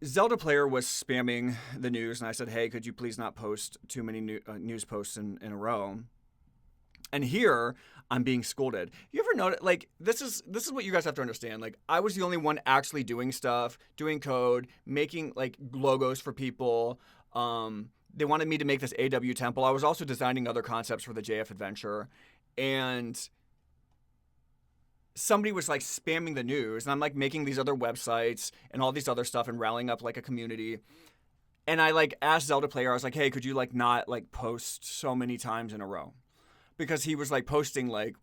Zelda Player was spamming the news, and I said, "Hey, could you please not post too many news posts in a row?" And here, I'm being scolded. You ever notice, like, this is what you guys have to understand. Like, I was the only one actually doing stuff, doing code, making, like, logos for people. They wanted me to make this AW temple. I was also designing other concepts for the JF adventure. And somebody was, like, spamming the news. And I'm, like, making these other websites and all these other stuff and rallying up, like, a community. And I, like, asked Zelda Player, I was like, hey, could you, like, not, like, post so many times in a row? Because he was, like, posting, like,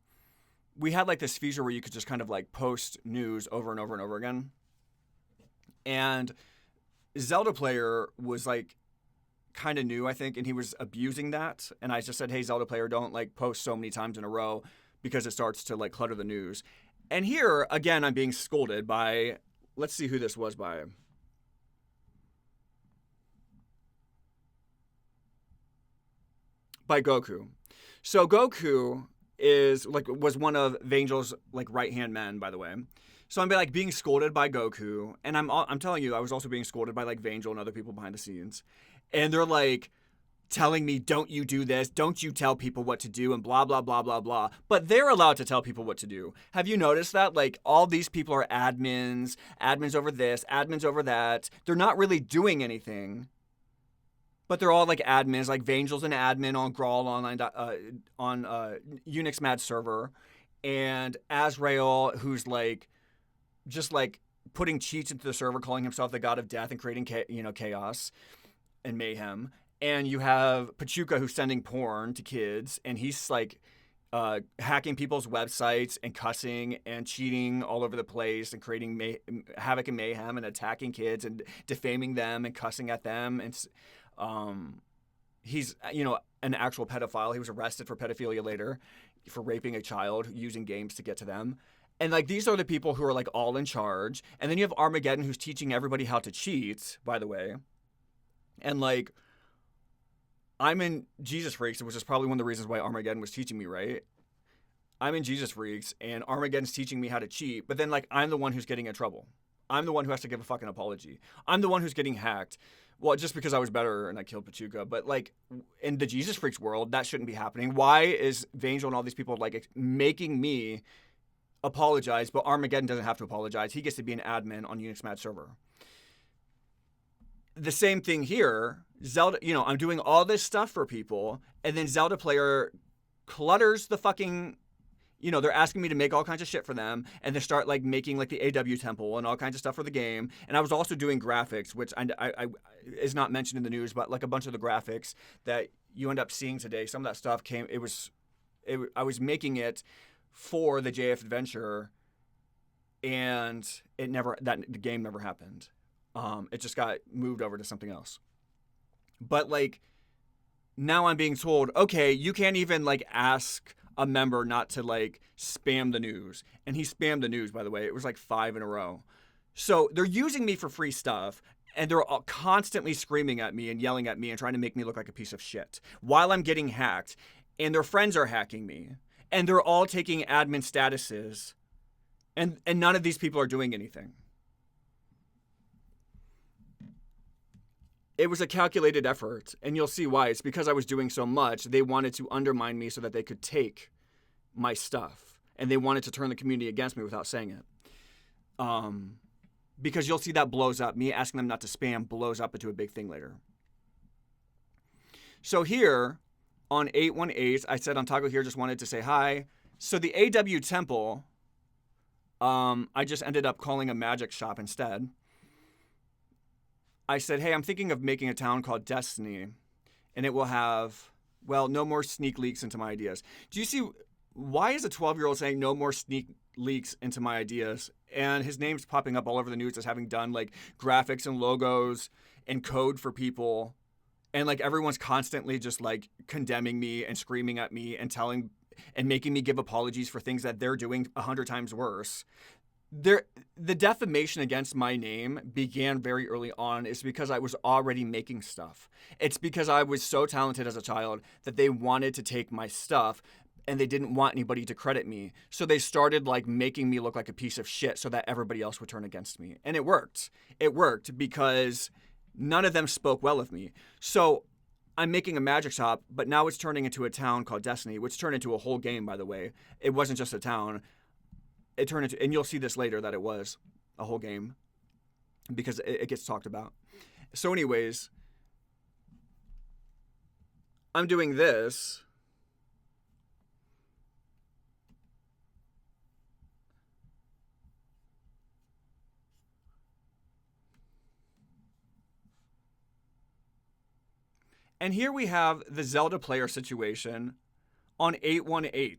we had, like, this feature where you could just kind of, like, post news over and over and over again. And Zelda Player was, like, kind of new, I think, and he was abusing that. And I just said, hey, Zelda Player, don't, like, post so many times in a row because it starts to, like, clutter the news. And here, again, I'm being scolded by, let's see who this was by. By Goku. So Goku was one of Vangel's, like, right-hand men, by the way. So I'm, like, being scolded by Goku, and I'm telling you, I was also being scolded by, like, Vangel and other people behind the scenes. And they're, like, telling me, don't you do this, don't you tell people what to do, and blah, blah, blah, blah, blah. But they're allowed to tell people what to do. Have you noticed that? Like, all these people are admins over this, admins over that. They're not really doing anything. But they're all, like, admins. Like, Vangel's an admin on GraalOnline, on Unix Mad server. And Azrael, who's, like, just, like, putting cheats into the server, calling himself the god of death and creating chaos and mayhem. And you have PACHUKA, who's sending porn to kids, and he's, like, hacking people's websites and cussing and cheating all over the place and creating havoc and mayhem and attacking kids and defaming them and cussing at them. And he's, you know, an actual pedophile. He was arrested for pedophilia later, for raping a child, using games to get to them. And like these are the people who are like all in charge. And then you have Armageddon, who's teaching everybody how to cheat, by the way. And like, I'm in Jesus Freaks, which is probably one of the reasons why Armageddon was teaching me, right? I'm in Jesus Freaks, and Armageddon's teaching me how to cheat, but then like I'm the one who's getting in trouble. I'm the one who has to give a fucking apology. I'm the one who's getting hacked. Well, just because I was better and I killed PACHUKA. But like in the Jesus Freaks world, that shouldn't be happening. Why is Vangel and all these people like making me apologize, but Armageddon doesn't have to apologize? He gets to be an admin on Unix Mad server. The same thing here. Zelda, you know, I'm doing all this stuff for people, and then Zelda player clutters the fucking, you know, they're asking me to make all kinds of shit for them, and they start like making like the AW temple and all kinds of stuff for the game. And I was also doing graphics, which I is not mentioned in the news, but like a bunch of the graphics that you end up seeing today, some of that stuff came. I was making it for the JF adventure, and the game never happened. It just got moved over to something else. But like now I'm being told, okay, you can't even like ask a member not to like spam the news. And he spammed the news, by the way. It was like 5 in a row. So they're using me for free stuff, and they're all constantly screaming at me and yelling at me and trying to make me look like a piece of shit while I'm getting hacked, and their friends are hacking me, and they're all taking admin statuses, and none of these people are doing anything. It was a calculated effort, and you'll see why. It's because I was doing so much. They wanted to undermine me so that they could take my stuff, and they wanted to turn the community against me without saying it. Because you'll see that blows up. Me asking them not to spam blows up into a big thing later. So here on 818, I said Antago here just wanted to say hi. So the AW temple, I just ended up calling a magic shop instead. I said, hey, I'm thinking of making a town called Destiny, and it will have, well, no more sneak leaks into my ideas. Do you see, why is a 12-year-old saying no more sneak leaks into my ideas? And his name's popping up all over the news as having done like graphics and logos and code for people. And like everyone's constantly just like condemning me and screaming at me and telling and making me give apologies for things that they're doing 100 times worse. The defamation against my name began very early on. Is because I was already making stuff. It's because I was so talented as a child that they wanted to take my stuff, and they didn't want anybody to credit me. So they started like making me look like a piece of shit so that everybody else would turn against me. And it worked. It worked because none of them spoke well of me. So I'm making a magic shop, but now it's turning into a town called Destiny, which turned into a whole game, by the way. It wasn't just a town. It turned into, and you'll see this later, that it was a whole game because it gets talked about. So anyways, I'm doing this. And here we have the Zelda player situation on 818.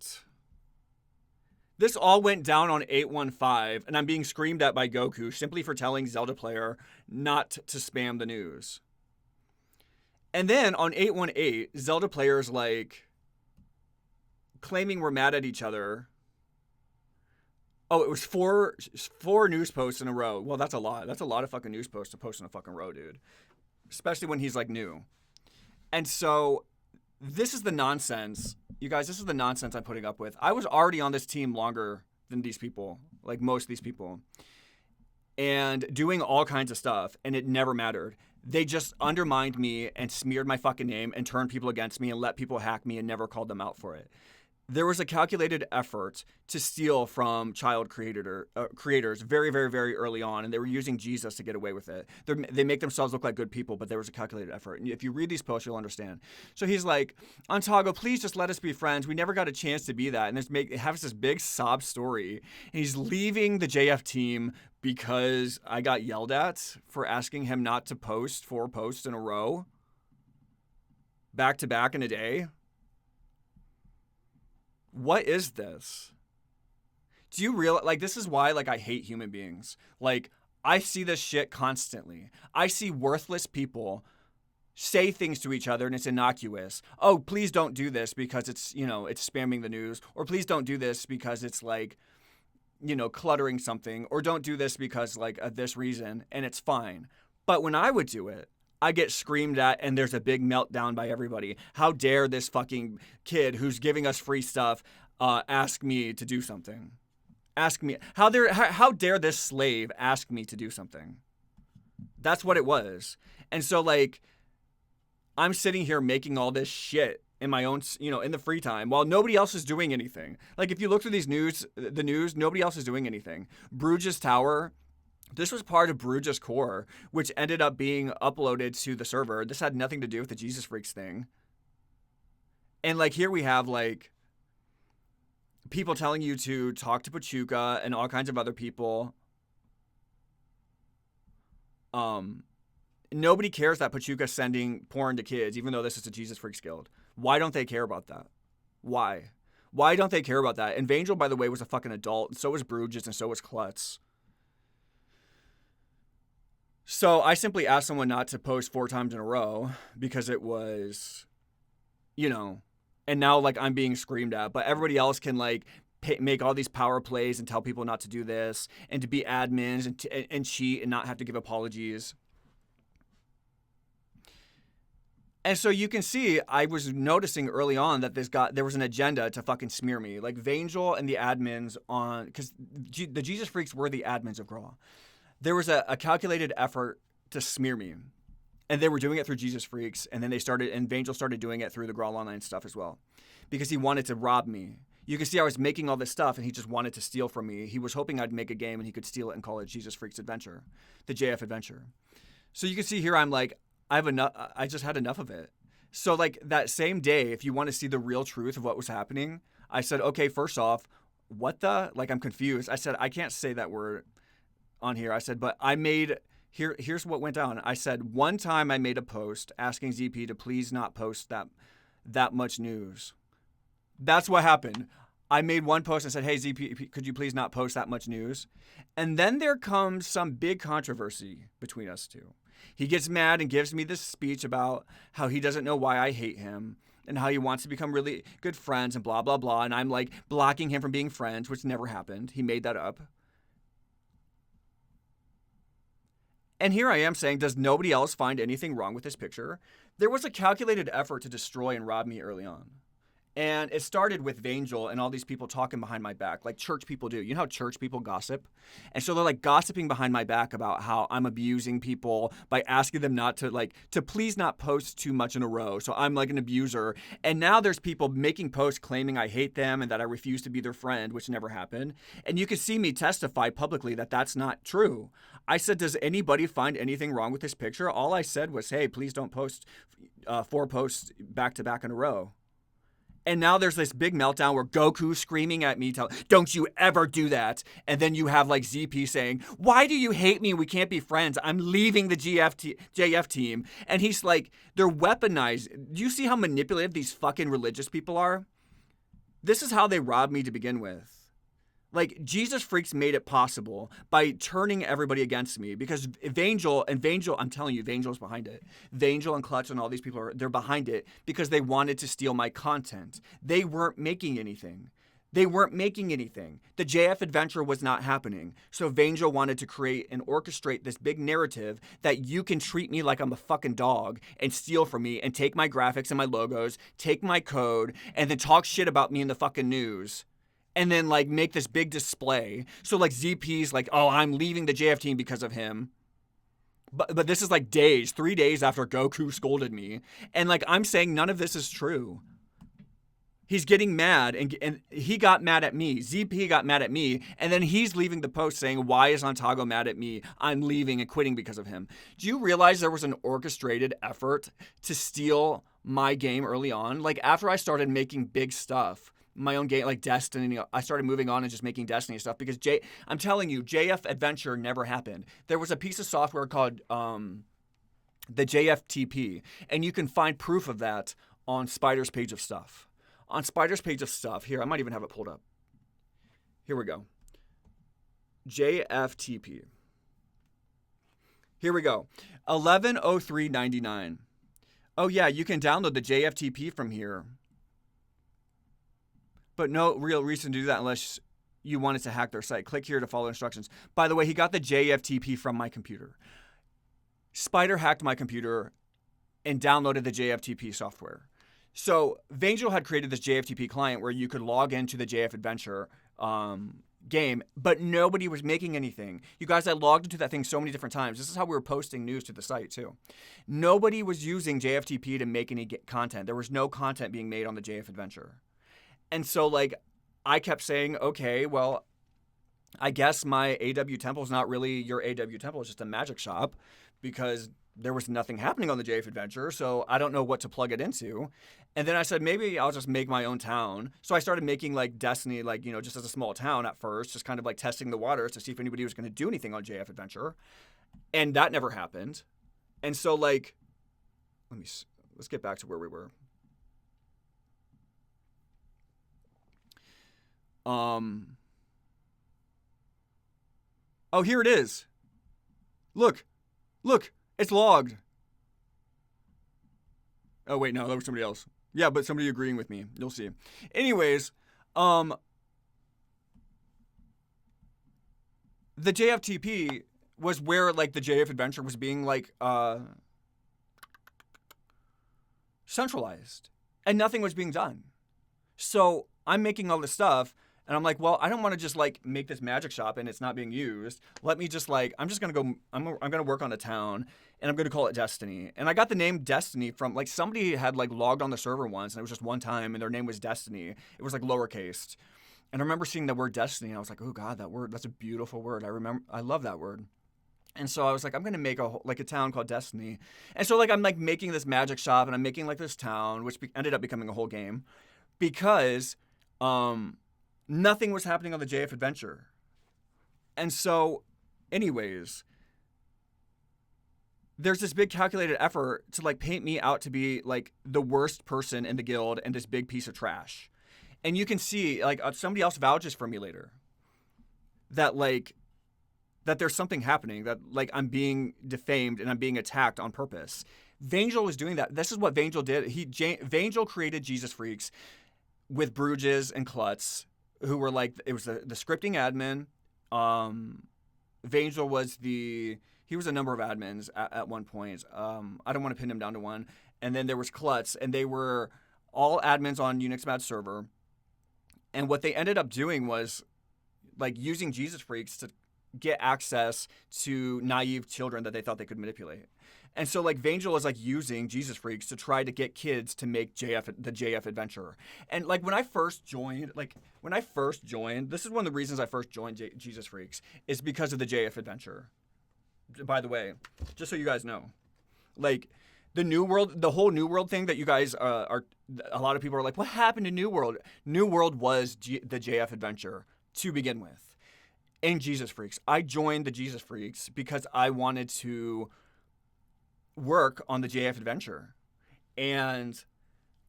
This all went down on 815, and I'm being screamed at by Goku simply for telling Zelda player not to spam the news. And then on 818, Zelda player's like claiming we're mad at each other. Oh, it was four news posts in a row. Well, that's a lot. That's a lot of fucking news posts to post in a fucking row, dude. Especially when he's like new. And so this is the nonsense. You guys, this is the nonsense I'm putting up with. I was already on this team longer than these people, like most of these people, and doing all kinds of stuff, and it never mattered. They just undermined me and smeared my fucking name and turned people against me and let people hack me and never called them out for it. There was a calculated effort to steal from child creators very, very, very early on, and they were using Jesus to get away with it. They make themselves look like good people, but there was a calculated effort. And if you read these posts, you'll understand. So he's like, Antago, please just let us be friends. We never got a chance to be that. And it has this big sob story. And he's leaving the JF team because I got yelled at for asking him not to post 4 posts in a row, back to back in a day. What is this? Do you realize, like, this is why, like, I hate human beings. Like, I see this shit constantly. I see worthless people say things to each other and it's innocuous. Oh, please don't do this because it's, it's spamming the news, or please don't do this because it's like, cluttering something, or don't do this because like of this reason, and it's fine. But when I would do it, I get screamed at and there's a big meltdown by everybody. How dare this fucking kid who's giving us free stuff ask me to do something? Ask me, how dare this slave ask me to do something? That's what it was. And so like, I'm sitting here making all this shit in my own, in the free time while nobody else is doing anything. Like if you look through the news, nobody else is doing anything. Bruges Tower, this was part of Bruges Core, which ended up being uploaded to the server. This had nothing to do with the Jesus Freaks thing. And like here we have like people telling you to talk to PACHUKA and all kinds of other people. Nobody cares that PACHUKA's sending porn to kids, even though this is a Jesus Freaks guild. Why don't they care about that? Why? Why don't they care about that? And Vangel, by the way, was a fucking adult, and so was Bruges, and so was Klutz. So I simply asked someone not to post 4 times in a row because it was, and now like I'm being screamed at, but everybody else can like make all these power plays and tell people not to do this and to be admins and cheat and not have to give apologies. And so you can see, I was noticing early on that there was an agenda to fucking smear me. Like Vangel and the admins because the Jesus Freaks were the admins of Graal. There was a calculated effort to smear me. And they were doing it through Jesus Freaks, and then Vangel started doing it through the GraalOnline stuff as well. Because he wanted to rob me. You can see I was making all this stuff, and he just wanted to steal from me. He was hoping I'd make a game, and he could steal it and call it Jesus Freaks Adventure. The JF Adventure. So you can see here, I'm like, I have enough. I just had enough of it. So like that same day, if you want to see the real truth of what was happening, I said, okay, first off, I'm confused. I said, I can't say that word on here. I said, but here's what went down. I said, one time I made a post asking ZP to please not post that much news. That's what happened. I made one post and said, hey, ZP, could you please not post that much news? And then there comes some big controversy between us two. He gets mad and gives me this speech about how he doesn't know why I hate him and how he wants to become really good friends and blah, blah, blah. And I'm like blocking him from being friends, which never happened. He made that up. And here I am saying, does nobody else find anything wrong with this picture? There was a calculated effort to destroy and rob me early on. And it started with Vangel and all these people talking behind my back, like church people do. You know how church people gossip? And so they're like gossiping behind my back about how I'm abusing people by asking them not to please not post too much in a row. So I'm like an abuser. And now there's people making posts claiming I hate them and that I refuse to be their friend, which never happened. And you can see me testify publicly that that's not true. I said, does anybody find anything wrong with this picture? All I said was, hey, please don't post 4 posts back to back in a row. And now there's this big meltdown where Goku's screaming at me, don't you ever do that. And then you have like ZP saying, why do you hate me? We can't be friends. I'm leaving the JF team. And he's like, they're weaponized. Do you see how manipulative these fucking religious people are? This is how they robbed me to begin with. Like, Jesus Freaks made it possible by turning everybody against me because Vangel, I'm telling you, Vangel's behind it. Vangel and Klutz and all these people, they're behind it because they wanted to steal my content. They weren't making anything. The JF adventure was not happening. So Vangel wanted to create and orchestrate this big narrative that you can treat me like I'm a fucking dog and steal from me and take my graphics and my logos, take my code, and then talk shit about me in the fucking news. And then, like, make this big display. So, like, ZP's like, oh, I'm leaving the JF team because of him. But this is, like, 3 days after Goku scolded me. And, like, I'm saying none of this is true. He's getting mad, and he got mad at me. ZP got mad at me, and then he's leaving the post saying, why is Antago mad at me? I'm leaving and quitting because of him. Do you realize there was an orchestrated effort to steal my game early on? Like, after I started making big stuff, my own game, like Destiny, I started moving on and just making Destiny stuff because I'm telling you, JF Adventure never happened. There was a piece of software called the JFTP, and you can find proof of that on Spider's page of stuff. On Spider's page of stuff, here, I might even have it pulled up. Here we go. JFTP. Here we go. 1103.99. Oh yeah, you can download the JFTP from here, but no real reason to do that unless you wanted to hack their site. Click here to follow instructions. By the way, he got the JFTP from my computer. Spider hacked my computer and downloaded the JFTP software. So Vangel had created this JFTP client where you could log into the JF Adventure game, but nobody was making anything. You guys, I logged into that thing so many different times. This is how we were posting news to the site too. Nobody was using JFTP to make any content. There was no content being made on the JF Adventure. And so like I kept saying, okay, well, I guess my AW temple is not really your AW temple. It's just a magic shop because there was nothing happening on the JF Adventure, so I don't know what to plug it into. And then I said, maybe I'll just make my own town. So I started making like Destiny, like, you know, just as a small town at first, just kind of like testing the waters to see if anybody was going to do anything on JF Adventure. And that never happened. And so like, let's get back to where we were. Oh, here it is. Look, it's logged. Oh, wait, no, that was somebody else. Yeah, but somebody agreeing with me. You'll see. Anyways, the JFTP was where, like, the JF Adventure was being, like, centralized. And nothing was being done. So I'm making all this stuff, and I'm like, well, I don't want to just, like, make this magic shop and it's not being used. Let me just, like, I'm going to work on a town, and I'm going to call it Destiny. And I got the name Destiny from, like, somebody had, like, logged on the server once, and it was just one time, and their name was Destiny. It was, like, lowercase. And I remember seeing the word Destiny, and I was like, oh, God, that word, that's a beautiful word. I love that word. And so I was like, I'm going to make a town called Destiny. And so, like, I'm, like, making this magic shop, and I'm making, like, this town, which ended up becoming a whole game. Because nothing was happening on the JF Adventure. And so, anyways, there's this big calculated effort to, like, paint me out to be, like, the worst person in the guild and this big piece of trash. And you can see, like, somebody else vouches for me later. That, like, that there's something happening. That, like, I'm being defamed and I'm being attacked on purpose. Vangel was doing that. This is what Vangel did. Vangel created Jesus Freaks with Bruges and Klutz, who were like, it was the scripting admin. Vangel was he was a number of admins at one point. I don't want to pin him down to one. And then there was Klutz, and they were all admins on Unix Mad server. And what they ended up doing was like using Jesus Freaks to get access to naive children that they thought they could manipulate. And so, like, Vangel is, like, using Jesus Freaks to try to get kids to make the JF Adventure. And, like, when I first joined, this is one of the reasons I first joined Jesus Freaks, is because of the JF Adventure. By the way, just so you guys know. Like, the NewWorld, the whole NewWorld thing that you guys a lot of people are like, what happened to NewWorld? NewWorld was the JF Adventure to begin with. And Jesus Freaks. I joined the Jesus Freaks because I wanted to work on the JF Adventure. And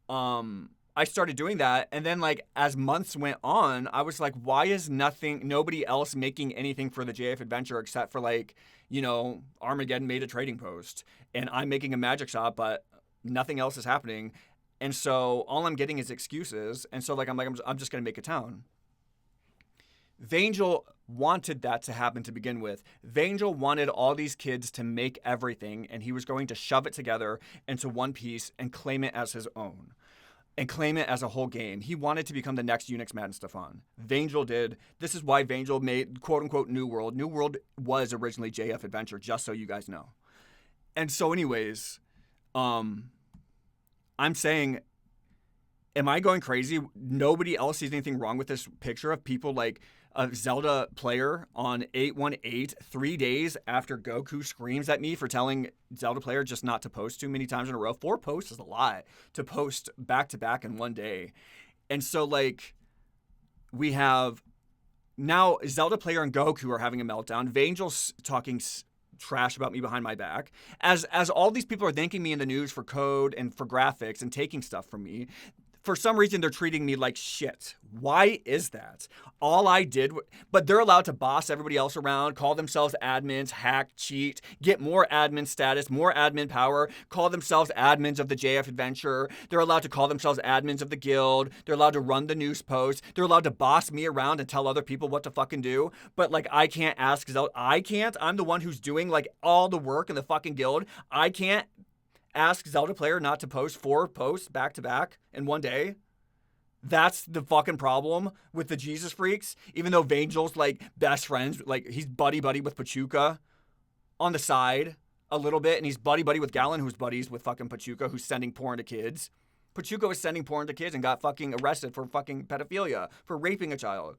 I started doing that, and then, like, as months went on, I was like, why is nobody else making anything for the JF Adventure except for, like, you know, Armageddon made a trading post, and I'm making a magic shop, but nothing else is happening. And so all I'm getting is excuses. And so, like, I'm just gonna make a town. Vangel wanted that to happen to begin with. Vangel wanted all these kids to make everything, and he was going to shove it together into one piece and claim it as his own, and claim it as a whole game. He wanted to become the next Unix Mad and Stefan. Vangel did. This is why Vangel made, quote-unquote, NewWorld. NewWorld was originally JF Adventure, just so you guys know. And so anyways, I'm saying, am I going crazy? Nobody else sees anything wrong with this picture of people, like, a Zelda player on 818 3 days after Goku screams at me for telling Zelda player just not to post too many times in a row. 4 posts is a lot to post back to back in one day. And so, like, we have now Zelda player and Goku are having a meltdown. Vangel's talking trash about me behind my back. As all these people are thanking me in the news for code and for graphics and taking stuff from me. For some reason, they're treating me like shit. Why is that? All I did, but they're allowed to boss everybody else around, call themselves admins, hack, cheat, get more admin status, more admin power, call themselves admins of the JF Adventure. They're allowed to call themselves admins of the guild. They're allowed to run the news posts. They're allowed to boss me around and tell other people what to fucking do. But like, I can't ask, I can't. I'm the one who's doing like all the work in the fucking guild. I can't ask Zelda player not to post 4 posts back to back in one day. That's the fucking problem with the Jesus freaks. Even though Vangel's like best friends, like he's buddy with PACHUKA on the side a little bit, and he's buddy with Galen, who's buddies with fucking PACHUKA, who's sending porn to kids. PACHUKA was sending porn to kids and got fucking arrested for fucking pedophilia, for raping a child.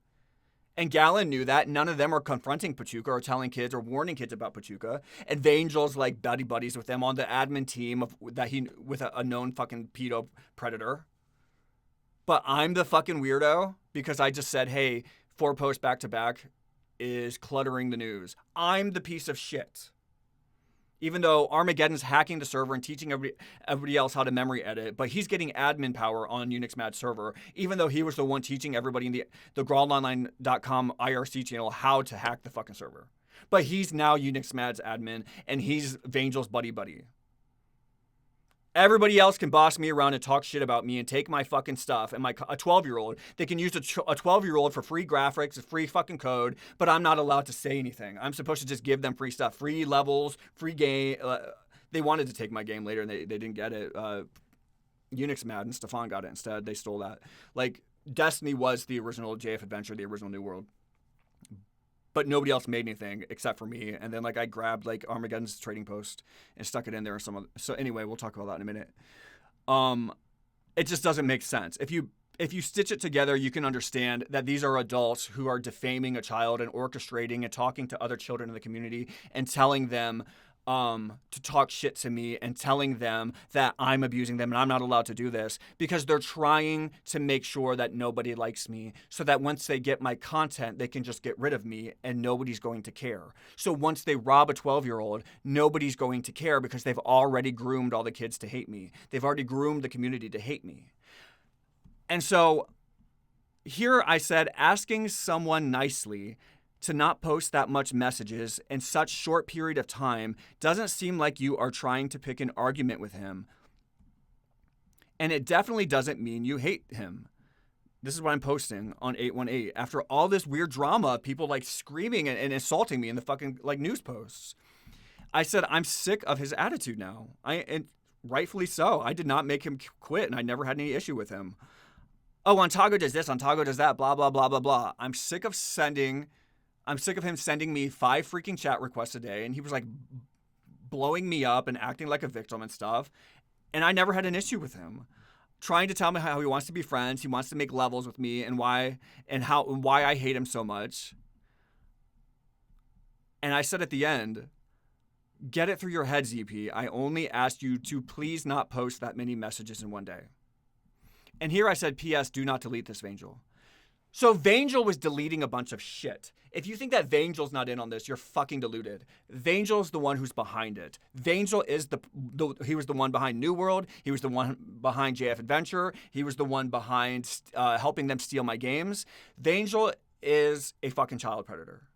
And Galen knew that. None of them are confronting PACHUKA or telling kids or warning kids about PACHUKA. And Vangel's like buddies with them on the admin team with a known fucking pedo predator. But I'm the fucking weirdo because I just said, hey, 4 posts back to back is cluttering the news. I'm the piece of shit. Even though Armageddon's hacking the server and teaching everybody else how to memory edit, but he's getting admin power on Unix Mad server, even though he was the one teaching everybody in the GraalOnline.com IRC channel how to hack the fucking server. But he's now Unix Mad's admin, and he's Vangel's buddy. Everybody else can boss me around and talk shit about me and take my fucking stuff. And a 12-year-old, they can use a 12-year-old for free graphics, free fucking code, but I'm not allowed to say anything. I'm supposed to just give them free stuff, free levels, free game. They wanted to take my game later, and they didn't get it. Unix Mad and Stefan got it instead. They stole that. Like, Destiny was the original JF Adventure, the original NewWorld. But nobody else made anything except for me. And then like I grabbed like Armageddon's trading post and stuck it in there. So anyway, we'll talk about that in a minute. It just doesn't make sense. If you stitch it together, you can understand that these are adults who are defaming a child and orchestrating and talking to other children in the community and telling them to talk shit to me and telling them that I'm abusing them and I'm not allowed to do this because they're trying to make sure that nobody likes me so that once they get my content, they can just get rid of me and nobody's going to care. So once they rob a 12-year-old, nobody's going to care because they've already groomed all the kids to hate me. They've already groomed the community to hate me. And so here I said, asking someone nicely to not post that much messages in such short period of time doesn't seem like you are trying to pick an argument with him. And it definitely doesn't mean you hate him. This is what I'm posting on 818. After all this weird drama, people like screaming and insulting me in the fucking like news posts. I said, I'm sick of his attitude now. And rightfully so. I did not make him quit and I never had any issue with him. Oh, Antago does this, Antago does that, blah, blah, blah, blah, blah. I'm sick of him sending me 5 freaking chat requests a day, and he was like blowing me up and acting like a victim and stuff. And I never had an issue with him. Trying to tell me how he wants to be friends, he wants to make levels with me, and why I hate him so much. And I said at the end, get it through your head, ZP. I only asked you to please not post that many messages in one day. And here I said, P.S. do not delete this, Vangel. So Vangel was deleting a bunch of shit. If you think that Vangel's not in on this, you're fucking deluded. Vangel's the one who's behind it. Vangel is he was the one behind NewWorld. He was the one behind JF Adventure. He was the one behind helping them steal my games. Vangel is a fucking child predator.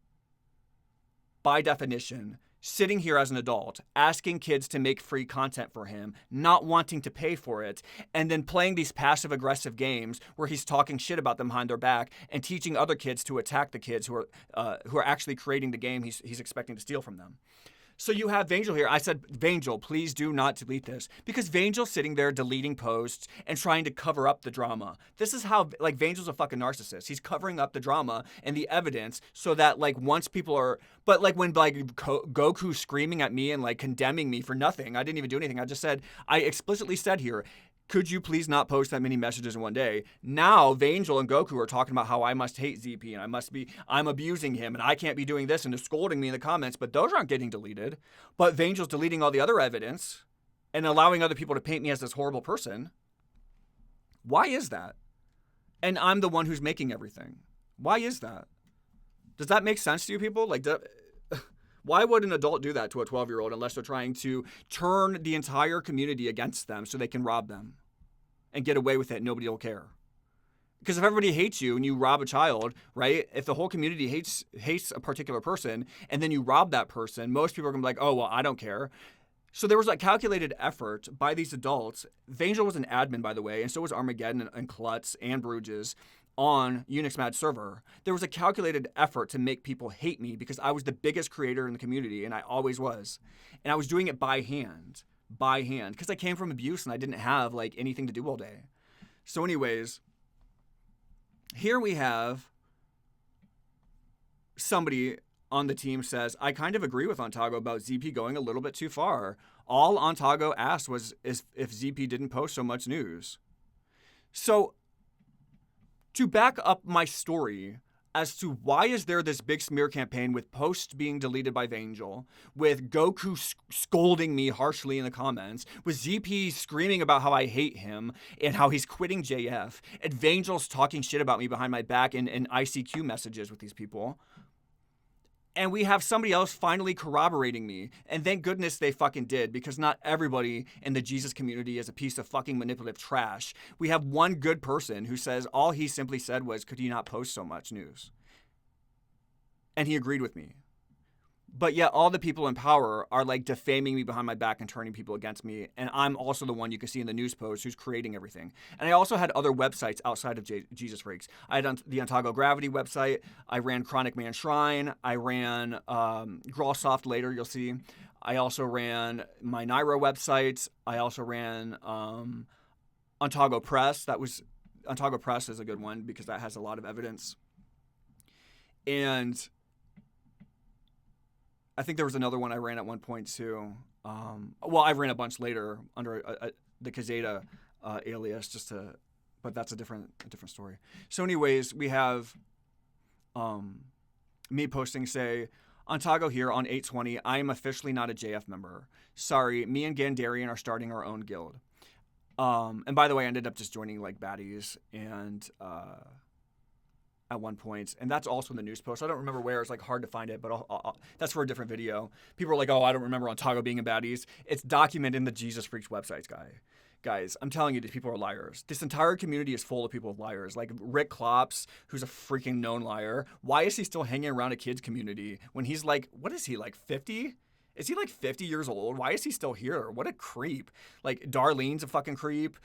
By definition, sitting here as an adult, asking kids to make free content for him, not wanting to pay for it, and then playing these passive-aggressive games where he's talking shit about them behind their back and teaching other kids to attack the kids who are actually creating the game he's expecting to steal from them. So you have Vangel here. I said, Vangel, please do not delete this. Because Vangel's sitting there deleting posts and trying to cover up the drama. This is how, like, Vangel's a fucking narcissist. He's covering up the drama and the evidence so that, like, once people are... But, like, when, like, Goku's screaming at me and, like, condemning me for nothing, I didn't even do anything. I explicitly said here, could you please not post that many messages in one day? Now, Vangel and Goku are talking about how I must hate ZP and I'm abusing him and I can't be doing this and they're scolding me in the comments, but those aren't getting deleted. But Vangel's deleting all the other evidence and allowing other people to paint me as this horrible person. Why is that? And I'm the one who's making everything. Why is that? Does that make sense to you people? Like, why would an adult do that to a 12-year-old unless they're trying to turn the entire community against them so they can rob them and get away with it. Nobody will care. Because if everybody hates you and you rob a child, right? If the whole community hates a particular person and then you rob that person, most people are going to be like, oh, well, I don't care. So there was a calculated effort by these adults. Vangel was an admin, by the way, and so was Armageddon and Klutz and Bruges on Unix Mad server. There was a calculated effort to make people hate me because I was the biggest creator in the community, and I always was. And I was doing it by hand, because I came from abuse and I didn't have like anything to do all day. So anyways, here we have somebody on the team says, I kind of agree with Antago about ZP going a little bit too far. All Antago asked was if ZP didn't post so much news. So to back up my story as to why is there this big smear campaign with posts being deleted by Vangel, with Goku scolding me harshly in the comments, with ZP screaming about how I hate him and how he's quitting JF, and Vangel's talking shit about me behind my back in ICQ messages with these people. And we have somebody else finally corroborating me. And thank goodness they fucking did, because not everybody in the Jesus community is a piece of fucking manipulative trash. We have one good person who says all he simply said was, could you not post so much news? And he agreed with me. But yet all the people in power are like defaming me behind my back and turning people against me. And I'm also the one you can see in the news post who's creating everything. And I also had other websites outside of Jesus Freaks. I had the Antago Gravity website. I ran Chronic Man Shrine. I ran Graalsoft later, you'll see. I also ran my Nairo websites. I also ran Antago Press. Antago Press is a good one because that has a lot of evidence. And I think there was another one I ran at one point too. Well, I ran a bunch later under the Kazeta alias, but that's a different story. So, anyways, we have me posting, say, Antago here on 8/20. I am officially not a JF member. Sorry, me and Gandarian are starting our own guild. And by the way, I ended up just joining like baddies and. At one point, and that's also in the news post. I don't remember where. It's like hard to find it, but that's for a different video. People are like, "Oh, I don't remember Antago being in baddies." It's documented in the Jesus Freaks websites, guys. I'm telling you, these people are liars. This entire community is full of people with liars. Like Rick Klops, who's a freaking known liar. Why is he still hanging around a kids community when he's like, what is he, like 50? Is he like 50 years old? Why is he still here? What a creep. Like Darlene's a fucking creep.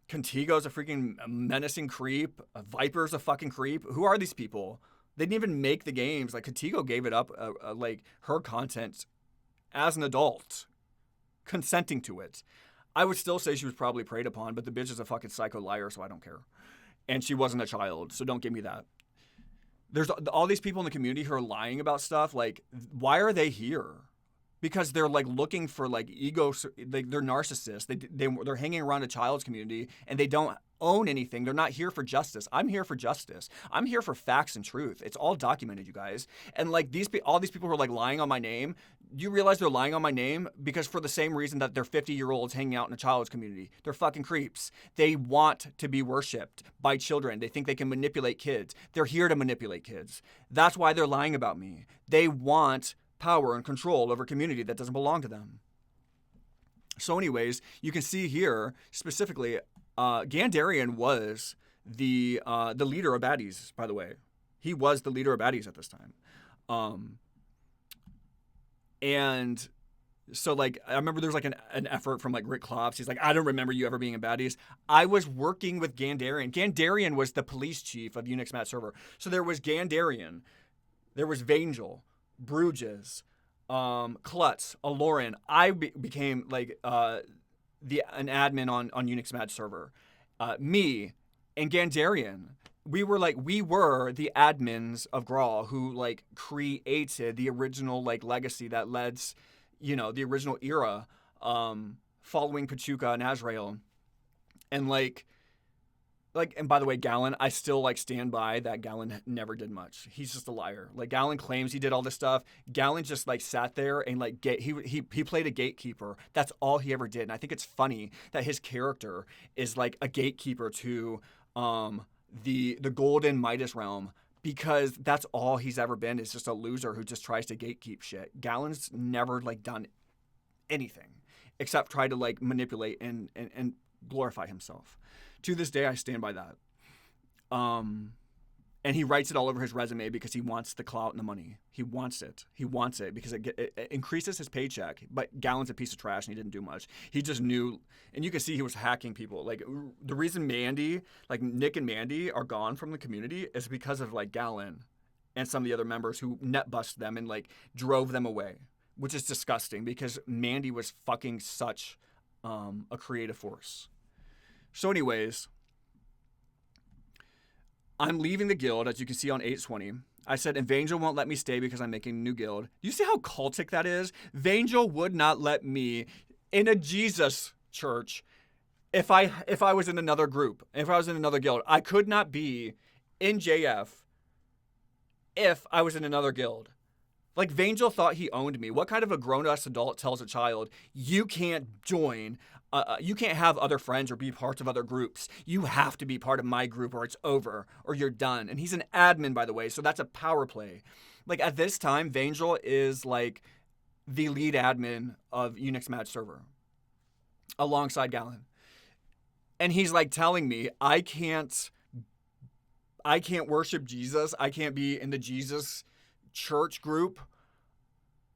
Contigo's a freaking menacing creep. Viper's a fucking creep. Who are these people? They didn't even make the games. Like Contigo gave it up, like her content as an adult, consenting to it. I would still say she was probably preyed upon, but the bitch is a fucking psycho liar, so I don't care. And she wasn't a child, so don't give me that. There's all these people in the community who are lying about stuff. Like, why are they here? Because they're like looking for like ego, like they're narcissists. They're hanging around a child's community and they don't own anything. They're not here for justice. I'm here for justice. I'm here for facts and truth. It's all documented, you guys. And like all these people who are like lying on my name, do you realize they're lying on my name? Because for the same reason that they're 50-year-olds hanging out in a child's community. They're fucking creeps. They want to be worshipped by children. They think they can manipulate kids. They're here to manipulate kids. That's why they're lying about me. They want power and control over community that doesn't belong to them. So anyways, you can see here specifically, Gandarian was the leader of baddies, by the way. He was the leader of baddies at this time. And so like, I remember there was like an effort from like Rick Klops. He's like, I don't remember you ever being in baddies. I was working with Gandarian. Gandarian was the police chief of Unix Mat server. So there was Gandarian, there was Vangel, Bruges, Klutz, Aloran. I became like an admin on Unix Mad server. Me and Gandarian, we were the admins of Graal who like created the original like legacy that led, the original era, following PACHUKA and Azrael, and and by the way, Gallon, I still like stand by that Gallon never did much. He's just a liar. Like Gallon claims he did all this stuff. Gallon just like sat there and like he played a gatekeeper. That's all he ever did. And I think it's funny that his character is like a gatekeeper to the golden Midas realm, because that's all he's ever been, is just a loser who just tries to gatekeep shit. Gallon's never like done anything except try to like manipulate and glorify himself. To this day, I stand by that. And he writes it all over his resume because he wants the clout and the money. He wants it. He wants it because it increases his paycheck. But Gallen's a piece of trash, and he didn't do much. He just knew, and you can see he was hacking people. Like, the reason Mandy, like Nick and Mandy, are gone from the community is because of, like, Gallen and some of the other members who net busted them and, like, drove them away, which is disgusting because Mandy was fucking such a creative force. So anyways, I'm leaving the guild, as you can see on 820. I said, and Vangel won't let me stay because I'm making a new guild. You see how cultic that is? Vangel would not let me in a Jesus church if I was in another group, if I was in another guild. I could not be in JF if I was in another guild. Like, Vangel thought he owned me. What kind of a grown-ass adult tells a child, you can't join, you can't have other friends or be parts of other groups. You have to be part of my group or it's over or you're done. And he's an admin, by the way, so that's a power play. Like, at this time, Vangel is, like, the lead admin of Unix Mad Server alongside Gallen. And he's, like, telling me, I can't worship Jesus. I can't be in the Jesus church group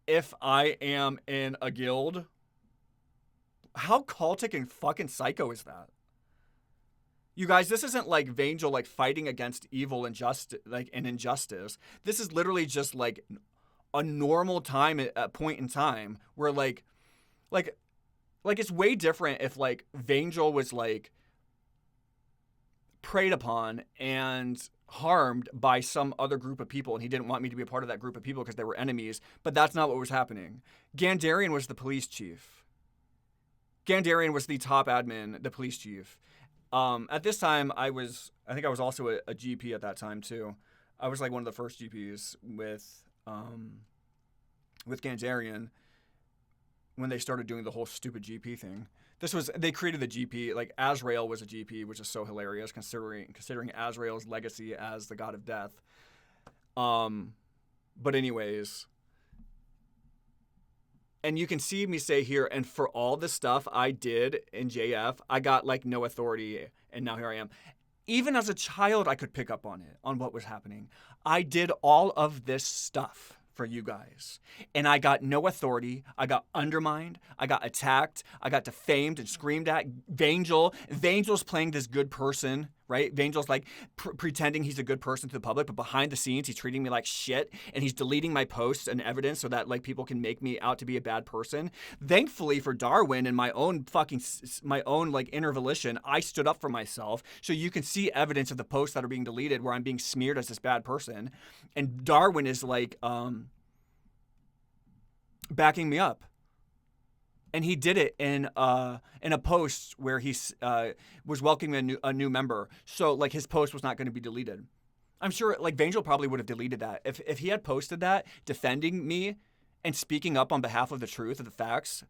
if I am in a guild. How cultic and fucking psycho is that? You guys, this isn't like Vangel like fighting against evil and injustice. This is literally just like a normal time at point in time where like it's way different if like Vangel was like preyed upon and harmed by some other group of people and he didn't want me to be a part of that group of people because they were enemies, but that's not what was happening. Gandarian was the police chief. Gandarian was the top admin, the police chief. At this time, I think I was also a GP at that time too. I was like one of the first GPs with Gandarian when they started doing the whole stupid GP thing. They created the GP, like Azrael was a GP, which is so hilarious considering Azrael's legacy as the god of death. But anyways, and you can see me say here, and for all the stuff I did in JF, I got like no authority, and now here I am. Even as a child, I could pick up on it, on what was happening. I did all of this stuff for you guys, and I got no authority. I got undermined. I got attacked. I got defamed and screamed at. Vangel's playing this good person, right? Vangel's like pretending he's a good person to the public, but behind the scenes, he's treating me like shit, and he's deleting my posts and evidence so that like people can make me out to be a bad person. Thankfully for Darwin and my own like inner volition, I stood up for myself, so you can see evidence of the posts that are being deleted where I'm being smeared as this bad person, and Darwin is like backing me up. And he did it in a post where he was welcoming a new member. So like his post was not going to be deleted. I'm sure like Vangel probably would have deleted that. If he had posted that defending me and speaking up on behalf of the truth of the facts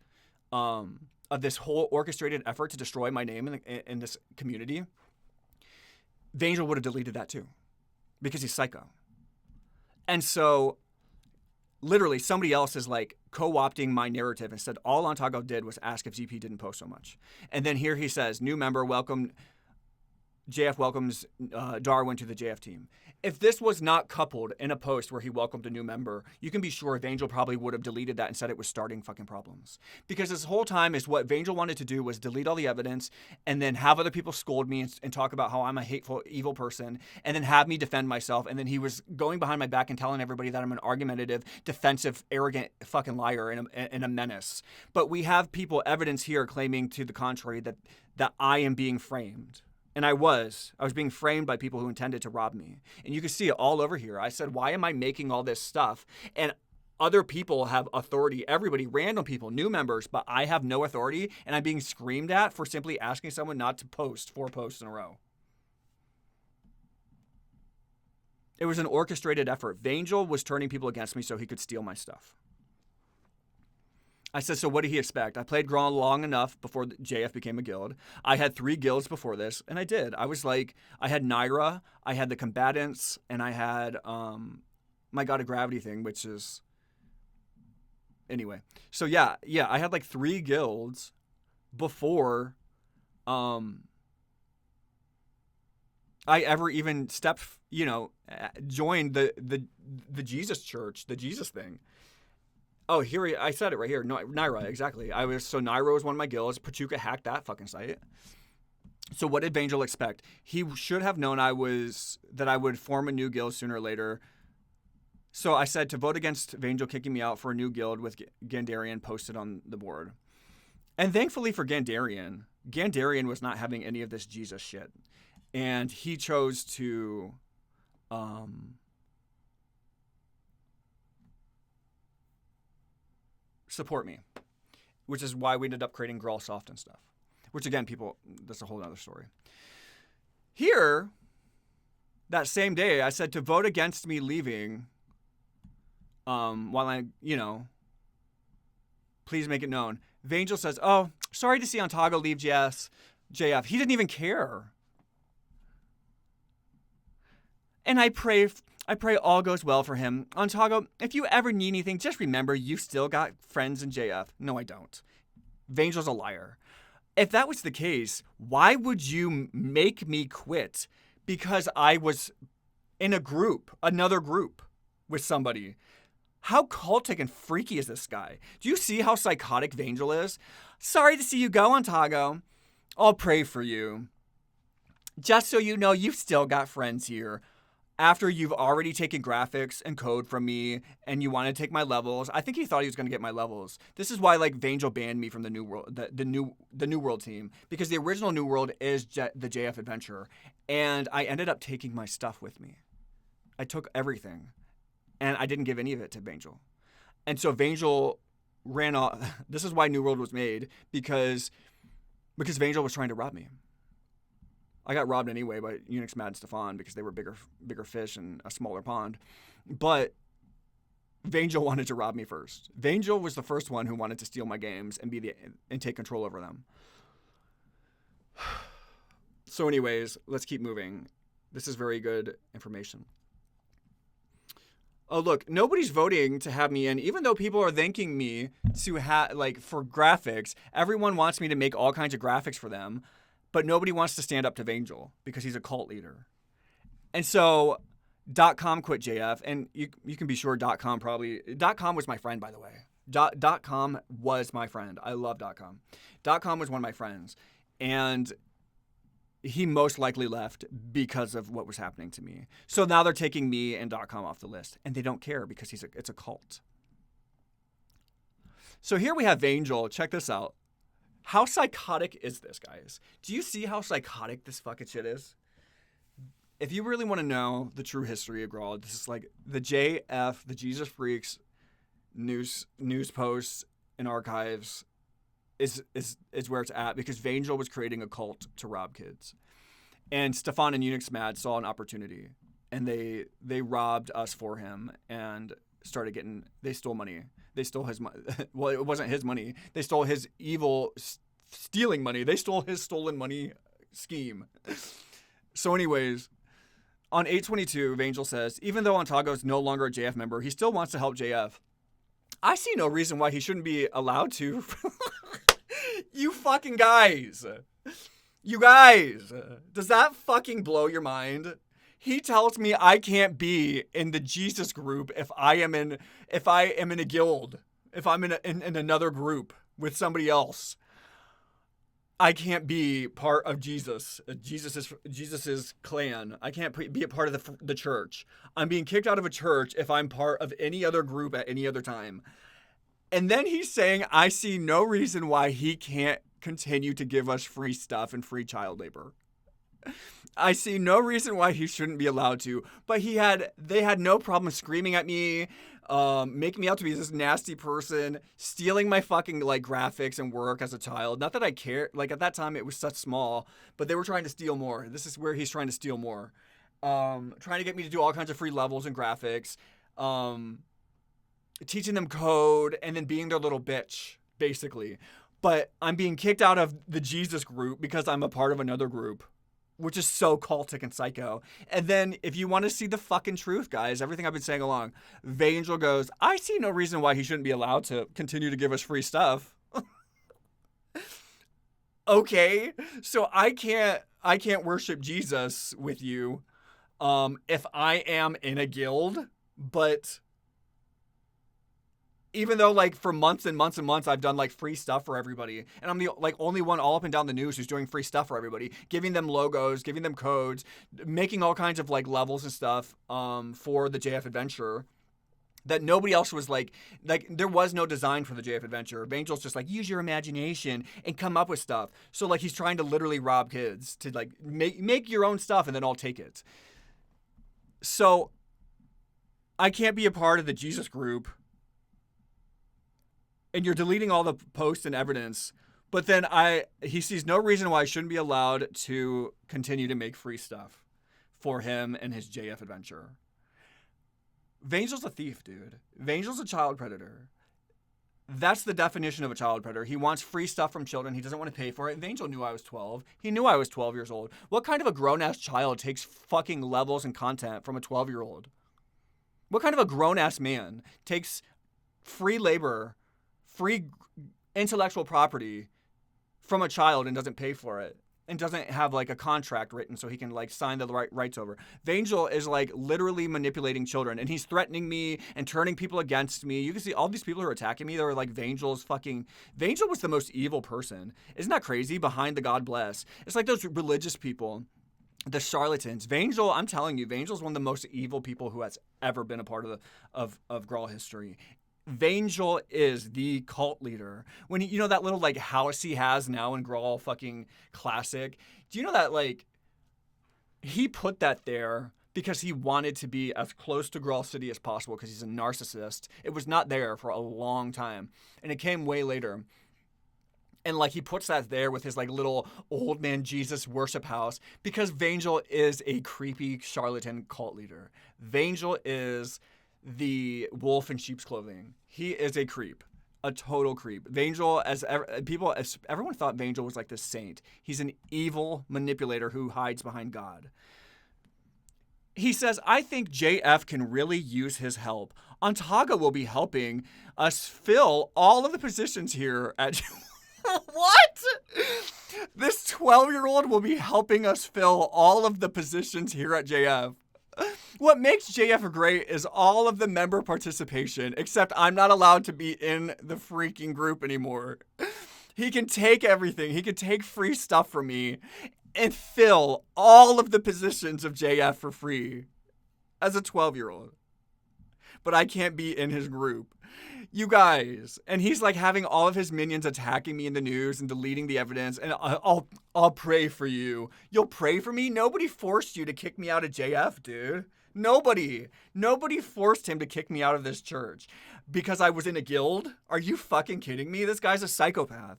of this whole orchestrated effort to destroy my name in this community, Vangel would have deleted that too because he's psycho. And so literally somebody else is like co-opting my narrative and said all Antago did was ask if GP didn't post so much. And then here he says, new member, JF welcomes Darwin to the JF team. If this was not coupled in a post where he welcomed a new member, you can be sure Vangel probably would have deleted that and said it was starting fucking problems. Because this whole time is what Vangel wanted to do was delete all the evidence and then have other people scold me and talk about how I'm a hateful, evil person and then have me defend myself. And then he was going behind my back and telling everybody that I'm an argumentative, defensive, arrogant fucking liar and a menace. But we have evidence here claiming to the contrary that I am being framed. And I was being framed by people who intended to rob me. And you can see it all over here. I said, why am I making all this stuff? And other people have authority. Everybody, random people, new members, but I have no authority. And I'm being screamed at for simply asking someone not to post 4 posts in a row. It was an orchestrated effort. Vangel was turning people against me so he could steal my stuff. I said, so what did he expect? I played Graal long enough before JF became a guild. I had 3 guilds before this, and I did. I had Naira, I had the Combatants, and I had my God of Gravity thing, which is... Anyway. So yeah, I had like 3 guilds before I ever even joined the Jesus church, the Jesus thing. Oh, I said it right here. No, Naira, exactly. Naira was one of my guilds. PACHUKA hacked that fucking site. So what did Vangel expect? He should have known that I would form a new guild sooner or later. So I said to vote against Vangel kicking me out for a new guild with Gandarian posted on the board. And thankfully for Gandarian was not having any of this Jesus shit. And he chose to support me, which is why we ended up creating Graal Soft and stuff. Which again, that's a whole other story. Here, that same day, I said to vote against me leaving. While please make it known. Vangel says, "Oh, sorry to see Antago leave JF. He didn't even care." And I pray all goes well for him. Antago, if you ever need anything, just remember you still got friends in JF. No, I don't. Vangel's a liar. If that was the case, why would you make me quit because I was in another group with somebody? How cultic and freaky is this guy? Do you see how psychotic Vangel is? Sorry to see you go, Antago. I'll pray for you. Just so you know, you've still got friends here. After you've already taken graphics and code from me and you want to take my levels. I think he thought he was going to get my levels. This is why Vangel banned me from the NewWorld, the NewWorld team, because the original NewWorld is the JF adventure, and I ended up taking my stuff with me. I took everything, and I didn't give any of it to Vangel. And so Vangel ran off. This is why NewWorld was made, because Vangel was trying to rob me. I got robbed anyway by Unix Mad Stefan because they were bigger fish in a smaller pond. But Vangel wanted to rob me first. Vangel was the first one who wanted to steal my games and and take control over them. So anyways, let's keep moving. This is very good information. Oh, look, nobody's voting to have me in, even though people are thanking me for graphics. Everyone wants me to make all kinds of graphics for them. But nobody wants to stand up to Vangel because he's a cult leader. And so .com quit JF, and you can be sure .com was my friend, by the way. .com was my friend. I love .com. .com was one of my friends. And he most likely left because of what was happening to me. So now they're taking me and .com off the list. And they don't care because it's a cult. So here we have Vangel. Check this out. How psychotic is this, guys? Do you see how psychotic this fucking shit is? If you really want to know the true history of Graal, this is like the JF, the Jesus Freaks news posts and archives is where it's at, because Vangel was creating a cult to rob kids. And Stefan and Unix Mad saw an opportunity, and they robbed us for him and they stole money. They stole his money. Well, it wasn't his money. They stole his evil stealing money. They stole his stolen money scheme. So anyways, on 8/22, Vangel says, even though Antago is no longer a JF member, he still wants to help JF. I see no reason why he shouldn't be allowed to. You fucking guys. You guys. Does that fucking blow your mind? He tells me I can't be in the Jesus group if I am in a guild, if I'm in another group with somebody else. I can't be part of Jesus's clan. I can't be a part of the church. I'm being kicked out of a church if I'm part of any other group at any other time. And then he's saying I see no reason why he can't continue to give us free stuff and free child labor. I see no reason why he shouldn't be allowed to, but they had no problem screaming at me, making me out to be this nasty person, stealing my fucking graphics and work as a child. Not that I care, at that time it was such small, but they were trying to steal more. This is where he's trying to steal more. Trying to get me to do all kinds of free levels and graphics, teaching them code, and then being their little bitch, basically. But I'm being kicked out of the Jesus group because I'm a part of another group, which is so cultic and psycho. And then if you want to see the fucking truth, guys, everything I've been saying along, Vangel goes, I see no reason why he shouldn't be allowed to continue to give us free stuff. Okay, so I can't worship Jesus with you if I am in a guild, but even though like for months and months and months I've done like free stuff for everybody, and I'm the like only one all up and down the news who's doing free stuff for everybody, giving them logos, giving them codes, making all kinds of like levels and stuff for the JF adventure. That nobody else was like there was no design for the JF adventure. Vangel's just like, use your imagination and come up with stuff. So like he's trying to literally rob kids to like make your own stuff and then I'll take it. So I can't be a part of the Jesus group. And you're deleting all the posts and evidence, but then he sees no reason why I shouldn't be allowed to continue to make free stuff for him and his JF adventure. Vangel's a thief, dude. Vangel's a child predator. That's the definition of a child predator. He wants free stuff from children. He doesn't want to pay for it. Vangel knew I was 12. He knew I was 12 years old. What kind of a grown-ass child takes fucking levels and content from a 12-year-old? What kind of a grown-ass man takes free labor, free intellectual property from a child and doesn't pay for it and doesn't have like a contract written so he can like sign the rights over? Vangel is like literally manipulating children, and he's threatening me and turning people against me. You can see all these people who are attacking me. They're like Vangel was the most evil person. Isn't that crazy? Behind the God bless. It's like those religious people, the charlatans. Vangel, I'm telling you, Vangel's one of the most evil people who has ever been a part of Graal history. Vangel is the cult leader. When you know that little like house he has now in Graal fucking Classic? Do you know that like he put that there because he wanted to be as close to Graal City as possible because he's a narcissist. It was not there for a long time, and it came way later. And like he puts that there with his like little old man Jesus worship house because Vangel is a creepy charlatan cult leader. Vangel is the wolf in sheep's clothing. He is a creep, a total creep. Vangel, as everyone thought Vangel was like this saint. He's an evil manipulator who hides behind God. He says, I think JF can really use his help. Antago will be helping us fill all of the positions here at... What? This 12-year-old will be helping us fill all of the positions here at JF. What makes JF great is all of the member participation, except I'm not allowed to be in the freaking group anymore. He can take everything. He can take free stuff from me and fill all of the positions of JF for free as a 12-year-old. But I can't be in his group. You guys. And he's like having all of his minions attacking me in the news and deleting the evidence. And I'll pray for you. You'll pray for me? Nobody forced you to kick me out of JF, dude. Nobody forced him to kick me out of this church because I was in a guild. Are you fucking kidding me? This guy's a psychopath.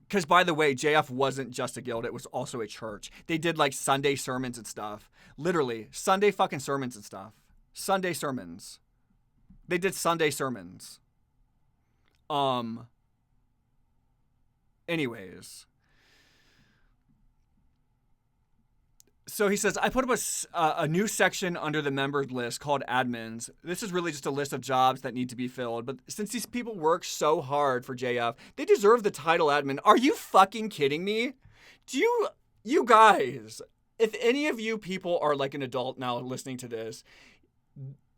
Because, by the way, JF wasn't just a guild. It was also a church. They did, like, Sunday sermons and stuff. Literally, Sunday fucking sermons and stuff. Sunday sermons. They did Sunday sermons. Anyways. So he says, I put up a new section under the members list called admins. This is really just a list of jobs that need to be filled. But since these people work so hard for JF, they deserve the title admin. Are you fucking kidding me? You guys, if any of you people are like an adult now listening to this,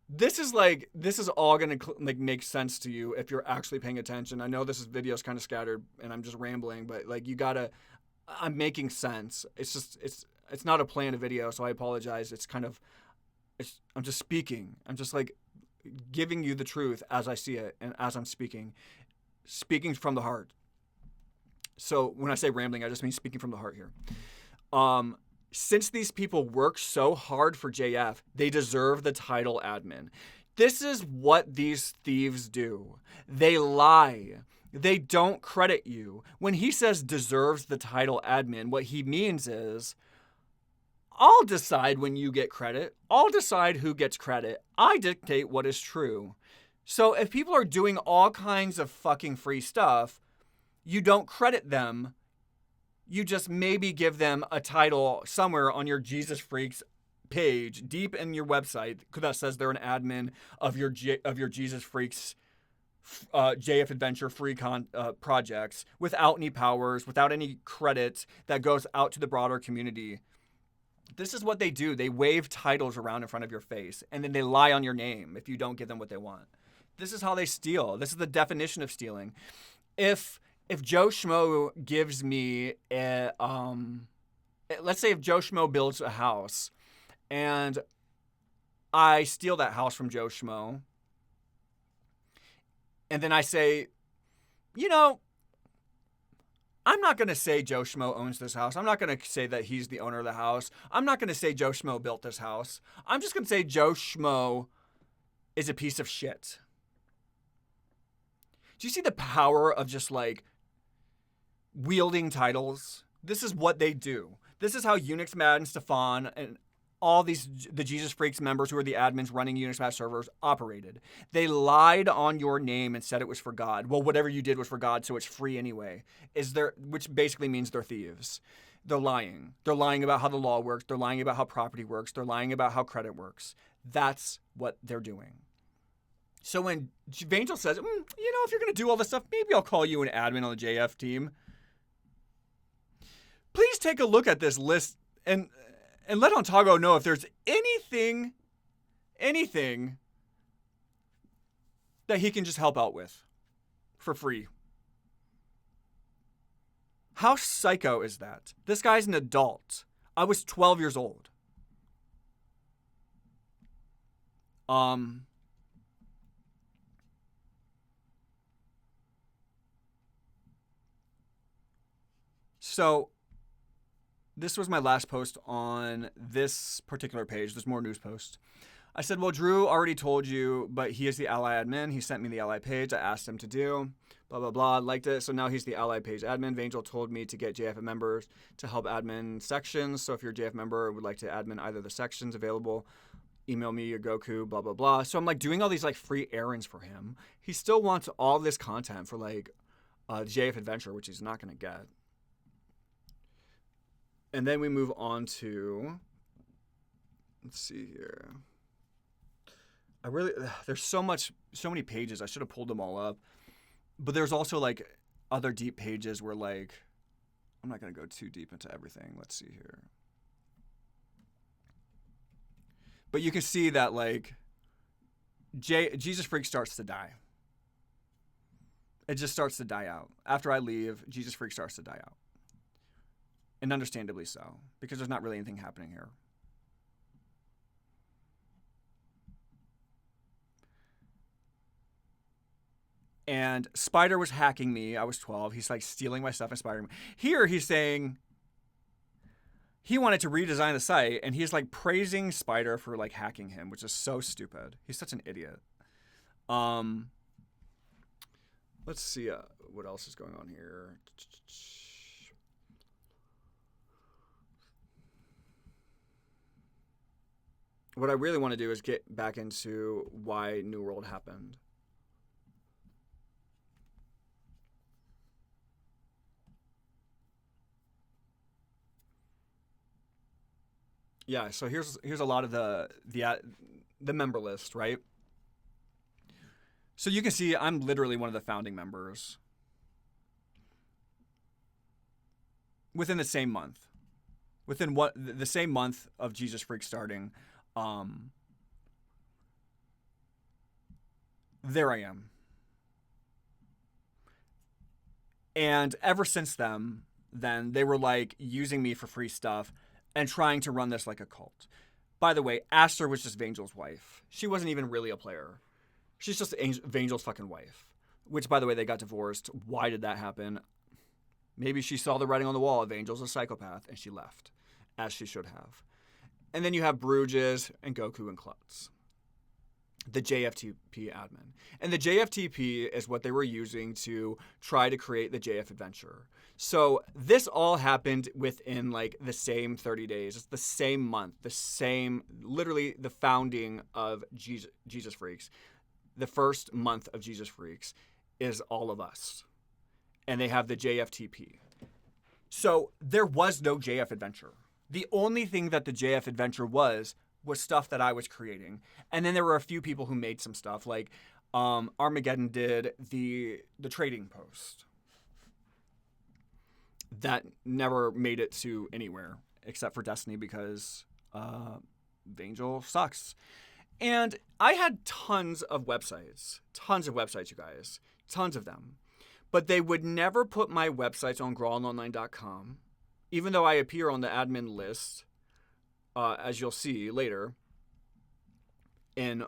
this is all going to like make sense to you if you're actually paying attention. I know this video's kind of scattered and I'm just rambling, but like I'm making sense. It's not a planned video, so I apologize. I'm just speaking. I'm just like giving you the truth as I see it and as I'm speaking from the heart. So when I say rambling, I just mean speaking from the heart here. Since these people work so hard for JF, they deserve the title admin. This is what these thieves do. They lie. They don't credit you. When he says deserves the title admin, what he means is, I'll decide when you get credit. I'll decide who gets credit. I dictate what is true. So if people are doing all kinds of fucking free stuff, you don't credit them. You just maybe give them a title somewhere on your Jesus Freaks page, deep in your website, that says they're an admin of your Jesus Freaks JF Adventure free projects without any powers, without any credit that goes out to the broader community. This is what they do. They wave titles around in front of your face, and then they lie on your name if you don't give them what they want. This is how they steal. This is the definition of stealing. If Joe Schmo gives me let's say if Joe Schmo builds a house, and I steal that house from Joe Schmo, and then I say, I'm not going to say Joe Schmo owns this house. I'm not going to say that he's the owner of the house. I'm not going to say Joe Schmo built this house. I'm just going to say Joe Schmo is a piece of shit. Do you see the power of just like wielding titles? This is what they do. This is how Unix Mad and Stefan and all the Jesus Freaks members who are the admins running Unix Mad servers operated. They lied on your name and said it was for God. Well, whatever you did was for God, so it's free anyway. Which basically means they're thieves. They're lying. They're lying about how the law works. They're lying about how property works. They're lying about how credit works. That's what they're doing. So when Vangel says, if you're going to do all this stuff, maybe I'll call you an admin on the JF team. Please take a look at this list and let Antago know if there's anything that he can just help out with for free. How psycho is that? This guy's an adult. I was 12 years old. So this was my last post on this particular page. There's more news posts. I said, well, Drew already told you, but he is the ally admin. He sent me the ally page. I asked him to do, blah, blah, blah. Liked it. So now he's the ally page admin. Vangel told me to get JF members to help admin sections. So if you're a JF member and would like to admin either the sections available, email me your Goku, blah, blah, blah. So I'm like doing all these like free errands for him. He still wants all this content for like JF Adventure, which he's not going to get. And then we move on to, let's see here. There's so many pages. I should have pulled them all up. But there's also like other deep pages where like, I'm not going to go too deep into everything. Let's see here. But you can see that like Jesus Freak starts to die. It just starts to die out. After I leave, Jesus Freak starts to die out. And understandably so, because there's not really anything happening here. And Spider was hacking me. I was 12. He's like stealing my stuff and spidering me. Here he's saying he wanted to redesign the site, and he's like praising Spider for like hacking him, which is so stupid. He's such an idiot. Let's see what else is going on here. What I really want to do is get back into why NewWorld happened. Yeah, so here's a lot of the member list, right? So you can see I'm literally one of the founding members. Within the same month. Within the same month of Jesus Freak starting, there I am. And ever since then they were like using me for free stuff and trying to run this like a cult. By the way, Aster was just Vangel's wife. She wasn't even really a player. She's just Vangel's fucking wife. Which, by the way, they got divorced. Why did that happen? Maybe she saw the writing on the wall. Vangel's a psychopath, and she left, as she should have. And then you have Bruges and Goku and Klutz, the JFTP admin. And the JFTP is what they were using to try to create the JF Adventure. So this all happened within like the same 30 days. It's the same month, literally the founding of Jesus Freaks. The first month of Jesus Freaks is all of us. And they have the JFTP. So there was no JF Adventure. The only thing that the JF Adventure was stuff that I was creating. And then there were a few people who made some stuff. Like Armageddon did the trading post that never made it to anywhere except for Destiny because Vangel sucks. And I had tons of websites, you guys, tons of them. But they would never put my websites on GraalOnline.com, even though I appear on the admin list, as you'll see later, in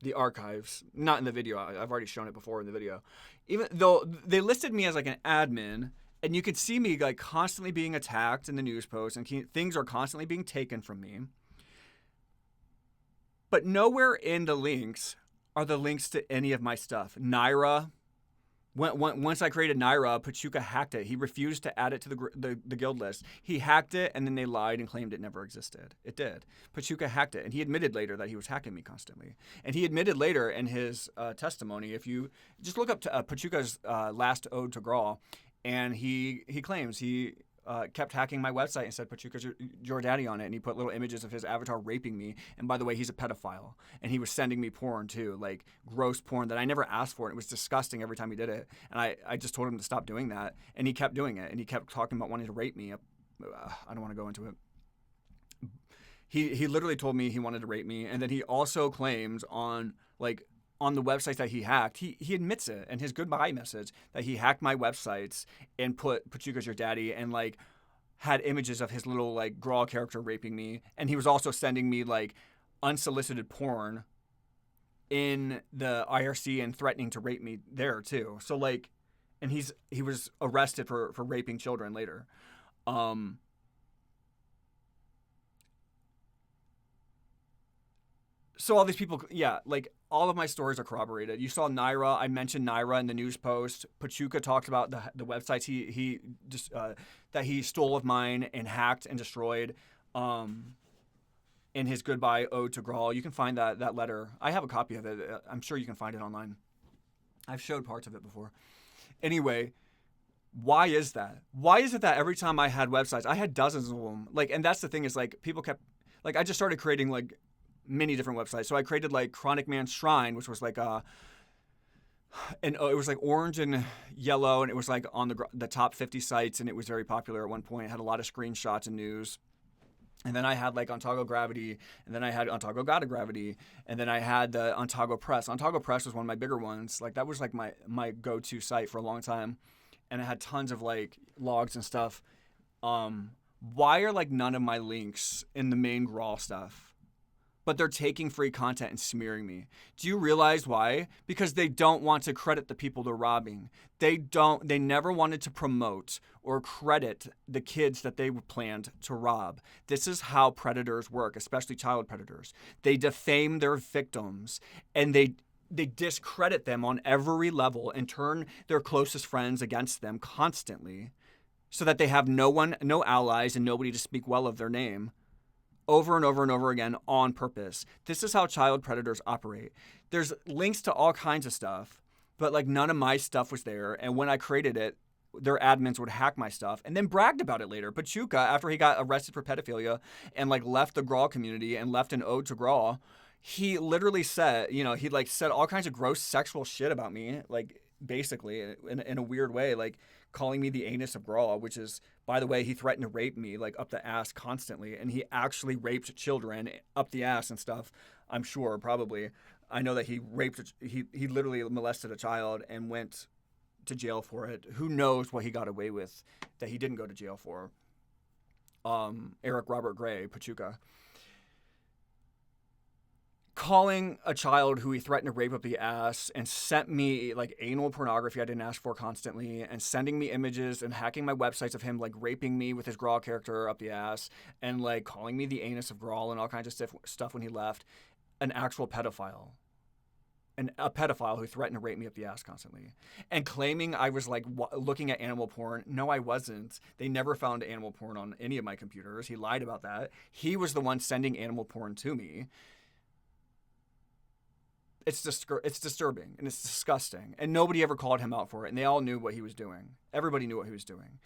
the archives. Not in the video. I've already shown it before in the video. Even though they listed me as like an admin, and you could see me like constantly being attacked in the news posts, and things are constantly being taken from me. But nowhere in the links are the links to any of my stuff. Naira. Once I created Naira, PACHUKA hacked it. He refused to add it to the guild list. He hacked it, and then they lied and claimed it never existed. It did. PACHUKA hacked it, and he admitted later that he was hacking me constantly. And he admitted later in his testimony, if you just look up to, PACHUKA's last ode to Graal, and he claims he kept hacking my website and said PACHUKA's your daddy on it, and he put little images of his avatar raping me. And by the way, he's a pedophile, and he was sending me porn too, like gross porn that I never asked for, and it was disgusting every time he did it. And I just told him to stop doing that, and he kept doing it, and he kept talking about wanting to rape me. I don't want to go into it. He literally told me he wanted to rape me, and then he also claims on the websites that he hacked, he admits it in his goodbye message that he hacked my websites and put PACHUKA's your daddy and like had images of his little like Graal character raping me, and he was also sending me like unsolicited porn in the IRC and threatening to rape me there too. So like, and he was arrested for raping children later. So all these people, yeah, like all of my stories are corroborated. You saw Naira. I mentioned Naira in the news post. PACHUKA talked about the websites he just that he stole of mine and hacked and destroyed in his goodbye ode to Graal. You can find that letter. I have a copy of it. I'm sure you can find it online. I've showed parts of it before. Anyway, why is that? Why is it that every time I had websites, I had dozens of them. Like, and that's the thing is like people kept like I just started creating like many different websites. So I created like Chronic Man's Shrine, which was like and it was like orange and yellow, and it was like on the top 50 sites, and it was very popular at one point. It had a lot of screenshots and news. And then I had like Antago Gravity, and then I had Antago God of Gravity, and then I had the Antago Press. Antago Press was one of my bigger ones. Like that was like my go-to site for a long time, and it had tons of like logs and stuff. Why are like none of my links in the main Graal stuff? But they're taking free content and smearing me. Do you realize why? Because they don't want to credit the people they're robbing. They never wanted to promote or credit the kids that they planned to rob. This is how predators work, especially child predators. They defame their victims, and they discredit them on every level and turn their closest friends against them constantly so that they have no allies and nobody to speak well of their name. Over and over and over again on purpose. This is how child predators operate. There's links to all kinds of stuff, but like none of my stuff was there. And when I created it, their admins would hack my stuff and then bragged about it later. PACHUKA, after he got arrested for pedophilia and like left the Graal community and left an ode to Graal, he literally said, he like said all kinds of gross sexual shit about me, like basically in a weird way, like calling me the anus of Graal, which is, by the way, he threatened to rape me like up the ass constantly, and he actually raped children up the ass and stuff. I'm sure, probably. I know that he literally molested a child and went to jail for it. Who knows what he got away with that he didn't go to jail for? Eric Robert Gray, PACHUKA. Calling a child who he threatened to rape up the ass and sent me like anal pornography I didn't ask for constantly, and sending me images and hacking my websites of him like raping me with his Graal character up the ass, and like calling me the anus of Graal and all kinds of stuff when he left. An actual pedophile. A pedophile who threatened to rape me up the ass constantly. And claiming I was like looking at animal porn. No, I wasn't. They never found animal porn on any of my computers. He lied about that. He was the one sending animal porn to me. It's disturbing and it's disgusting, and nobody ever called him out for it, and they all knew what he was doing. Everybody knew what he was doing.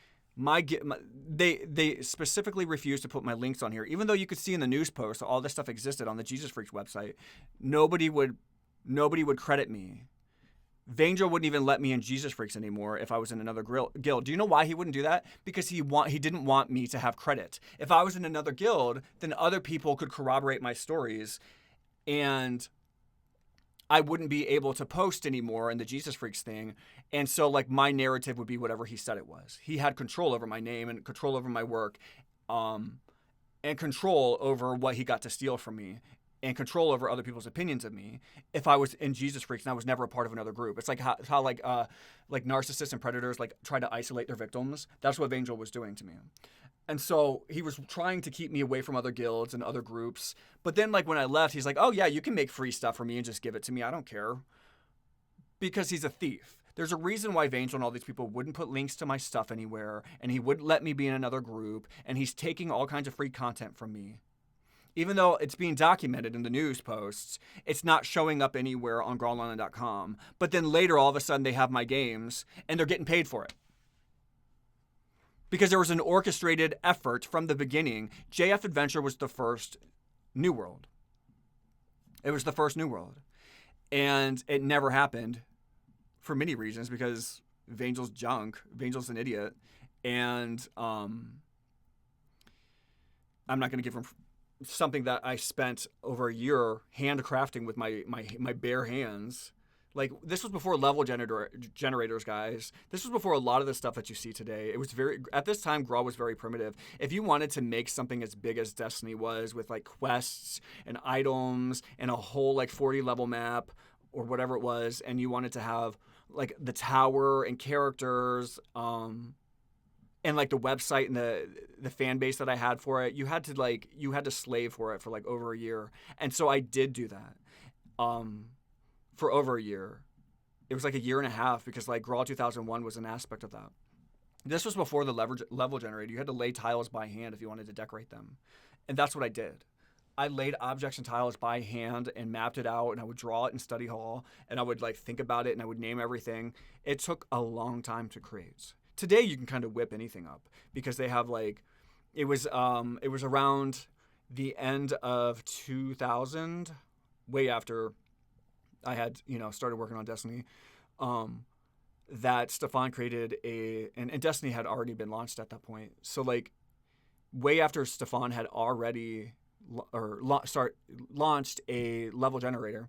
They specifically refused to put my links on here, even though you could see in the news post all this stuff existed on the Jesus Freaks website. Nobody would Nobody would credit me. Vangel wouldn't even let me in Jesus Freaks anymore if I was in another guild. Do you know why he wouldn't do that? Because he didn't want me to have credit. If I was in another guild, then other people could corroborate my stories, and I wouldn't be able to post anymore in the Jesus Freaks thing. And so, like, my narrative would be whatever he said it was. He had control over my name and control over my work, and control over what he got to steal from me, and control over other people's opinions of me if I was in Jesus Freaks and I was never a part of another group. It's like how narcissists and predators like try to isolate their victims. That's what Vangel was doing to me. And so he was trying to keep me away from other guilds and other groups. But then, like, when I left, he's like, oh yeah, you can make free stuff for me and just give it to me. I don't care. Because he's a thief. There's a reason why Vangel and all these people wouldn't put links to my stuff anywhere, and he wouldn't let me be in another group, and he's taking all kinds of free content from me. Even though it's being documented in the news posts, it's not showing up anywhere on GraalOnline.com. But then later, all of a sudden, they have my games, and they're getting paid for it. Because there was an orchestrated effort from the beginning. JF Adventure was the first NewWorld. It was the first NewWorld. And it never happened for many reasons, because Vangel's junk. Vangel's an idiot. And I'm not going to give him something that I spent over a year handcrafting with my bare hands. Like, this was before level generators, guys. This was before a lot of the stuff that you see today. It was at this time, Graal was very primitive. If you wanted to make something as big as Destiny was, with like quests and items and a whole like 40 level map or whatever it was, and you wanted to have like the tower and characters, and like the website and the fan base that I had for it, you had to slave for it for like over a year. And so I did do that for over a year. It was like a year and a half, because like Graal 2001 was an aspect of that. This was before the level generator. You had to lay tiles by hand if you wanted to decorate them. And that's what I did. I laid objects and tiles by hand and mapped it out, and I would draw it in study hall, and I would like think about it, and I would name everything. It took a long time to create. Today you can kind of whip anything up, because they have like, it was around the end of 2000, way after I had, started working on Destiny, that Stefan created and Destiny had already been launched at that point. So like way after Stefan had already launched a level generator,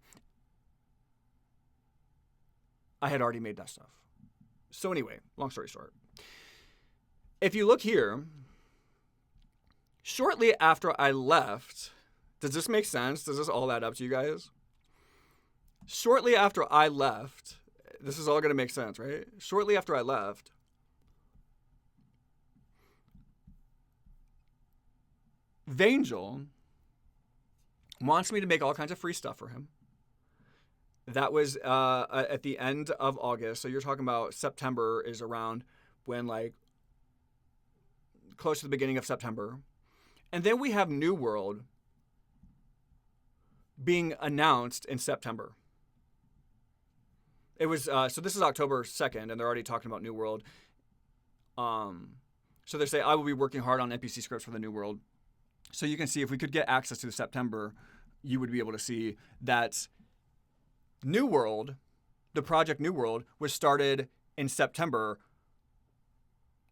I had already made that stuff. So anyway, long story short, if you look here, shortly after I left, does this make sense? Does this all add up to you guys? Shortly after I left, this is all going to make sense, right? Shortly after I left, Vangel wants me to make all kinds of free stuff for him. That was at the end of August. So you're talking about September is around when, like, close to the beginning of September. And then we have NewWorld being announced in September. It was, so this is October 2nd, and they're already talking about NewWorld. So they say, I will be working hard on NPC scripts for the NewWorld. So you can see, if we could get access to September, you would be able to see that NewWorld, the project NewWorld, was started in September,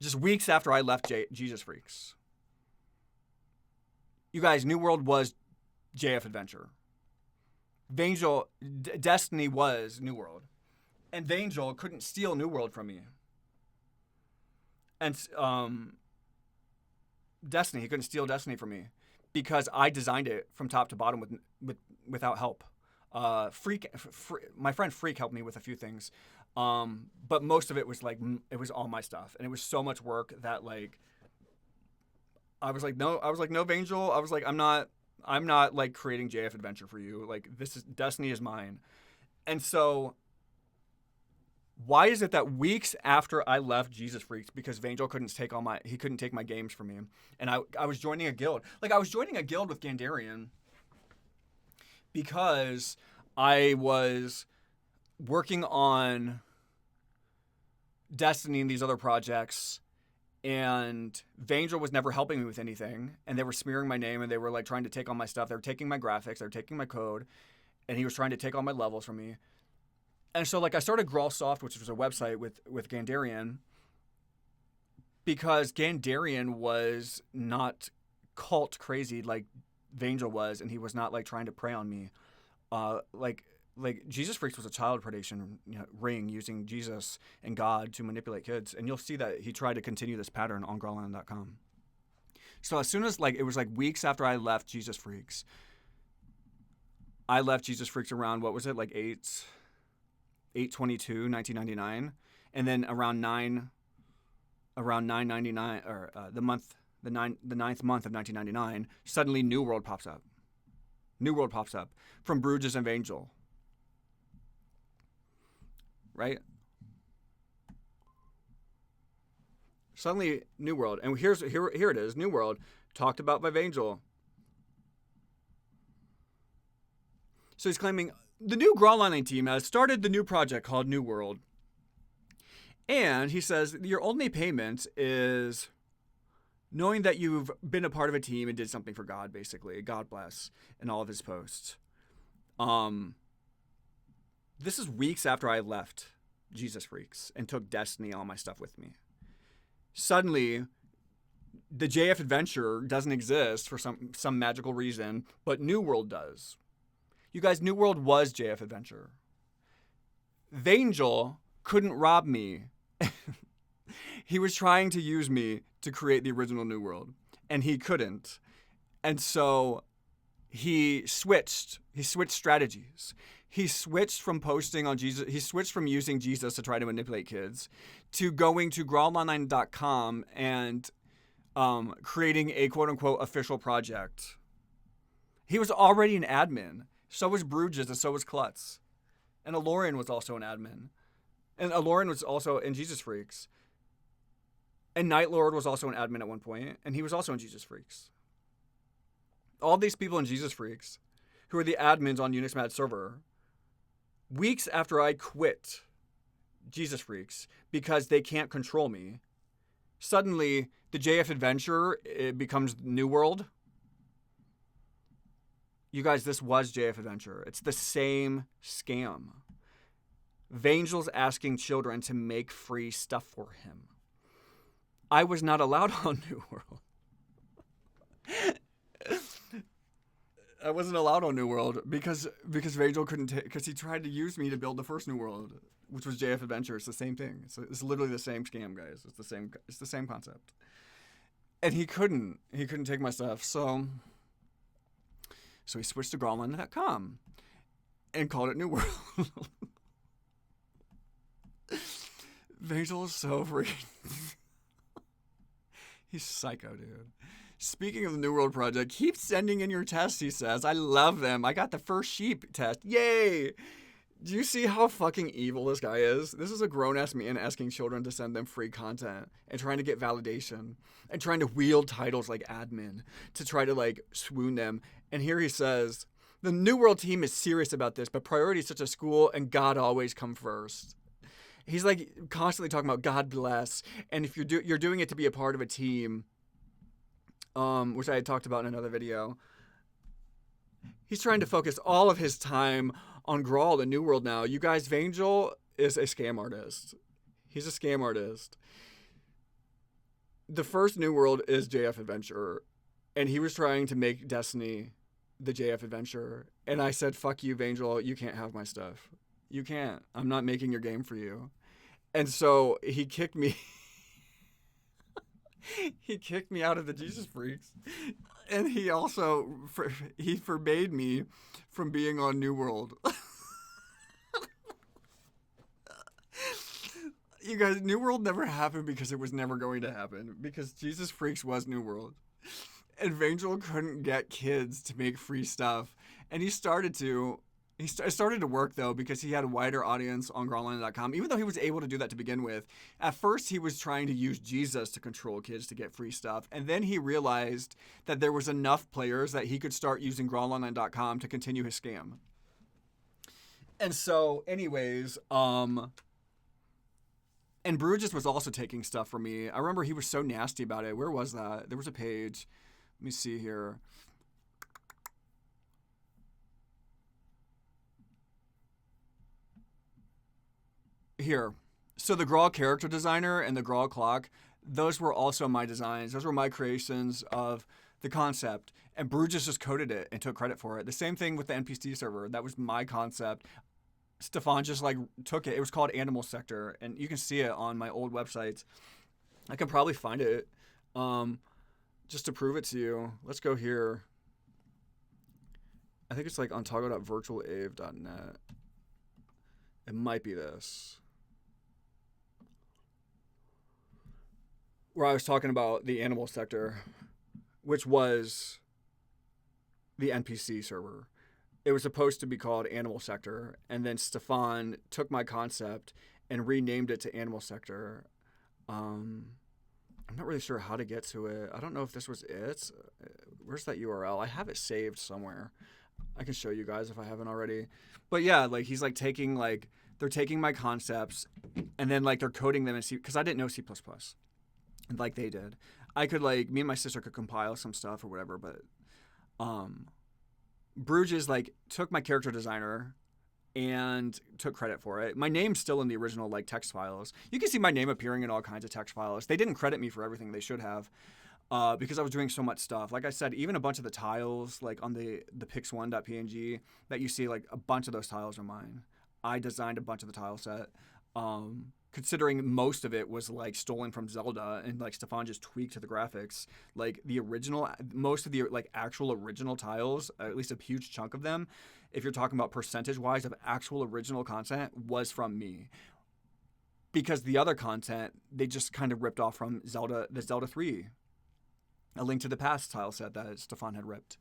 just weeks after I left Jesus Freaks. You guys, NewWorld was JF Adventure. Vangel, Destiny was NewWorld. And Vangel couldn't steal NewWorld from me. And Destiny, he couldn't steal Destiny from me, because I designed it from top to bottom without help. My friend Freak helped me with a few things, but most of it was like, it was all my stuff, and it was so much work that like I was like no Vangel, I was like, I'm not like creating JF Adventure for you, like Destiny is mine. And so why is it that weeks after I left Jesus Freaks, because Vangel couldn't take my games from me, and I was joining a guild. Like, I was joining a guild with Gandarian because I was working on Destiny and these other projects, and Vangel was never helping me with anything, and they were smearing my name, and they were like trying to take all my stuff. They were taking my graphics, they were taking my code, and he was trying to take all my levels from me. And so, like, I started Graal Soft, which was a website with Gandarian, because Gandarian was not cult crazy like Vangel was, and he was not, like, trying to prey on me. Like Jesus Freaks was a child predation ring using Jesus and God to manipulate kids. And you'll see that he tried to continue this pattern on GraalOnline.com. So as soon as, like, it was like weeks after I left Jesus Freaks. I left Jesus Freaks around, what was it, like 8/22/1999, and then around 9/99, or the ninth month of 1999, suddenly NewWorld pops up. NewWorld pops up from Bruges and Vangel. Right? Suddenly, NewWorld, and here it is. NewWorld, talked about by Vangel. So he's claiming the new GraalOnline team has started the new project called NewWorld, and he says your only payment is knowing that you've been a part of a team and did something for God, basically. God bless, in all of his posts. This is weeks after I left Jesus Freaks and took Destiny, all my stuff with me. Suddenly, the JF Adventure doesn't exist for some magical reason, but NewWorld does. You guys, NewWorld was JF Adventure. Vangel couldn't rob me. He was trying to use me to create the original NewWorld, and he couldn't. And so he switched strategies. He switched from posting on Jesus. He switched from using Jesus to try to manipulate kids to going to GraalOnline.com and creating a quote-unquote official project. He was already an admin. So was Bruges, and so was Klutz. And Alorian was also an admin. And Alorian was also in Jesus Freaks. And Nightlord was also an admin at one point, and he was also in Jesus Freaks. All these people in Jesus Freaks, who are the admins on Unix Mad server, weeks after I quit Jesus Freaks because they can't control me, suddenly the JF Adventure, it becomes NewWorld. You guys, this was JF Adventure. It's the same scam. Vangel's asking children to make free stuff for him. I was not allowed on NewWorld. I wasn't allowed on NewWorld because Vangel couldn't because he tried to use me to build the first NewWorld, which was JF Adventure. It's the same thing. It's literally the same scam, guys. It's the same concept. And he couldn't take my stuff. So he switched to GraalOnline.com and called it NewWorld. Vangel is so freaking he's psycho, dude. Speaking of the NewWorld project, keep sending in your tests, he says. I love them. I got the first sheep test. Yay! Do you see how fucking evil this guy is? This is a grown-ass man asking children to send them free content and trying to get validation and trying to wield titles like admin to try to, like, swoon them. And here he says, the NewWorld team is serious about this, but priorities such as school and God always come first. He's, like, constantly talking about God bless, and if you're doing it to be a part of a team, which I had talked about in another video. He's trying to focus all of his time on Graal and NewWorld now. You guys, Vangel is a scam artist. He's a scam artist. The first NewWorld is JF Adventure, and he was trying to make Destiny the JF Adventure. And I said, fuck you, Vangel. You can't have my stuff. You can't. I'm not making your game for you. And so he kicked me. He kicked me out of the Jesus Freaks, and he also he forbade me from being on NewWorld. You guys, NewWorld never happened because it was never going to happen, because Jesus Freaks was NewWorld, and Vangel couldn't get kids to make free stuff, and he started to. It started to work, though, because he had a wider audience on GraalOnline.com, even though he was able to do that to begin with. At first, he was trying to use Jesus to control kids to get free stuff, and then he realized that there was enough players that he could start using GraalOnline.com to continue his scam. And so, anyways, and Bruges was also taking stuff from me. I remember he was so nasty about it. Where was that? There was a page. Let me see here. here. So the Graal character designer and the Graal clock, those were also my designs. Those were my creations of the concept. And Bruges just coded it and took credit for it. The same thing with the NPC server. That was my concept. Stefan just like took it. It was called Animal Sector, and you can see it on my old websites. I can probably find it just to prove it to you. Let's go here. I think it's like Antago.virtualave.net. It might be this. Where I was talking about the Animal Sector, which was the NPC server. It was supposed to be called Animal Sector, and then Stefan took my concept and renamed it to Animal Sector. I'm not really sure how to get to it. I don't know if this was it. Where's that URL? I have it saved somewhere. I can show you guys if I haven't already. But yeah, like he's like taking like, they're taking my concepts and then like they're coding them in C, because I didn't know C++. Like they did. I could like, me and my sister could compile some stuff or whatever, but Bruges like took my character designer and took credit for it. My name's still in the original like text files. You can see my name appearing in all kinds of text files. They didn't credit me for everything they should have because I was doing so much stuff. Like I said, even a bunch of the tiles like on the pix1.png that you see, like a bunch of those tiles are mine. I designed a bunch of the tile set. Considering most of it was like stolen from Zelda and like Stefan just tweaked to the graphics. Like the original, most of the like actual original tiles, at least a huge chunk of them, if you're talking about percentage wise of actual original content, was from me. Because the other content, they just kind of ripped off from Zelda, the Zelda 3, A Link to the Past tile set that Stefan had ripped.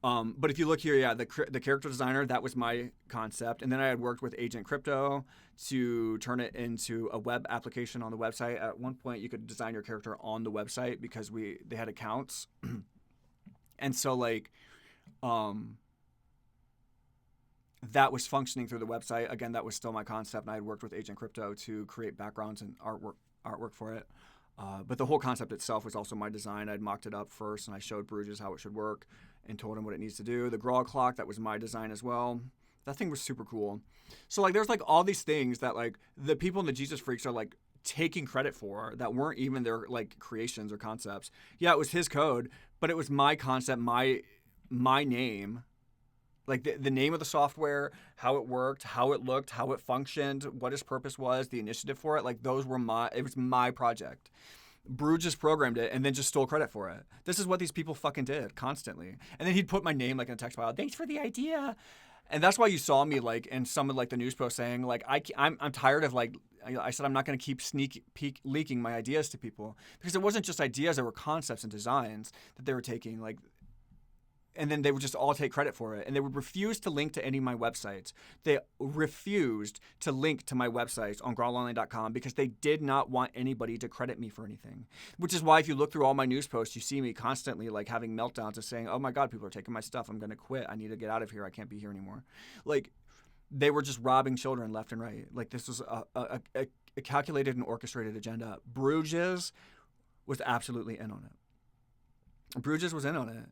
But if you look here, yeah, the character designer, that was my concept. And then I had worked with Agent Crypto to turn it into a web application on the website. At one point, you could design your character on the website because they had accounts. And so, like, that was functioning through the website. Again, that was still my concept. And I had worked with Agent Crypto to create backgrounds and artwork for it. But the whole concept itself was also my design. I'd mocked it up first, and I showed Bruges how it should work and told him what it needs to do. The Graal clock, that was my design as well. That thing was super cool. So, like, there's, like, all these things that, like, the people in the Jesus Freaks are, like, taking credit for that weren't even their, like, creations or concepts. Yeah, it was his code, but it was my concept, my name. Like, the name of the software, how it worked, how it looked, how it functioned, what its purpose was, the initiative for it. Like, those were it was my project. Brew just programmed it and then just stole credit for it. This is what these people fucking did constantly. And then he'd put my name like in a text file. Thanks for the idea. And that's why you saw me like in some of like the news posts saying like I'm tired of like I said I'm not going to keep leaking my ideas to people, because it wasn't just ideas, there were concepts and designs that they were taking, like, and then they would just all take credit for it. And they would refuse to link to any of my websites. They refused to link to my websites on GraalOnline.com because they did not want anybody to credit me for anything. Which is why if you look through all my news posts, you see me constantly like having meltdowns of saying, oh my God, people are taking my stuff. I'm going to quit. I need to get out of here. I can't be here anymore. Like, they were just robbing children left and right. Like, this was a calculated and orchestrated agenda. Bruges was absolutely in on it. Bruges was in on it.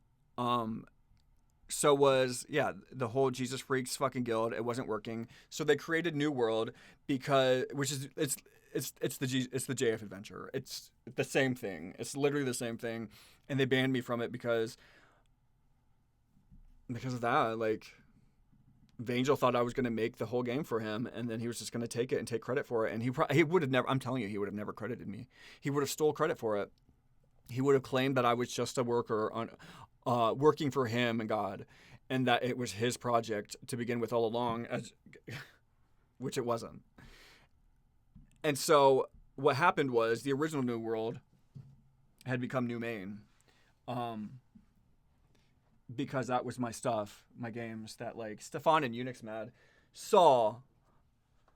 So was, yeah, the whole Jesus Freaks fucking guild. It wasn't working. So they created NewWorld because, which is, it's the JF adventure. It's the same thing. It's literally the same thing. And they banned me from it because of that. Like, Vangel thought I was going to make the whole game for him, and then he was just going to take it and take credit for it. And he would have never, I'm telling you, he would have never credited me. He would have stole credit for it. He would have claimed that I was just a worker on, working for him and God, and that it was his project to begin with all along, which it wasn't. And so what happened was the original NewWorld had become New Main, because that was my stuff, my games that like Stefan and Unix Mad saw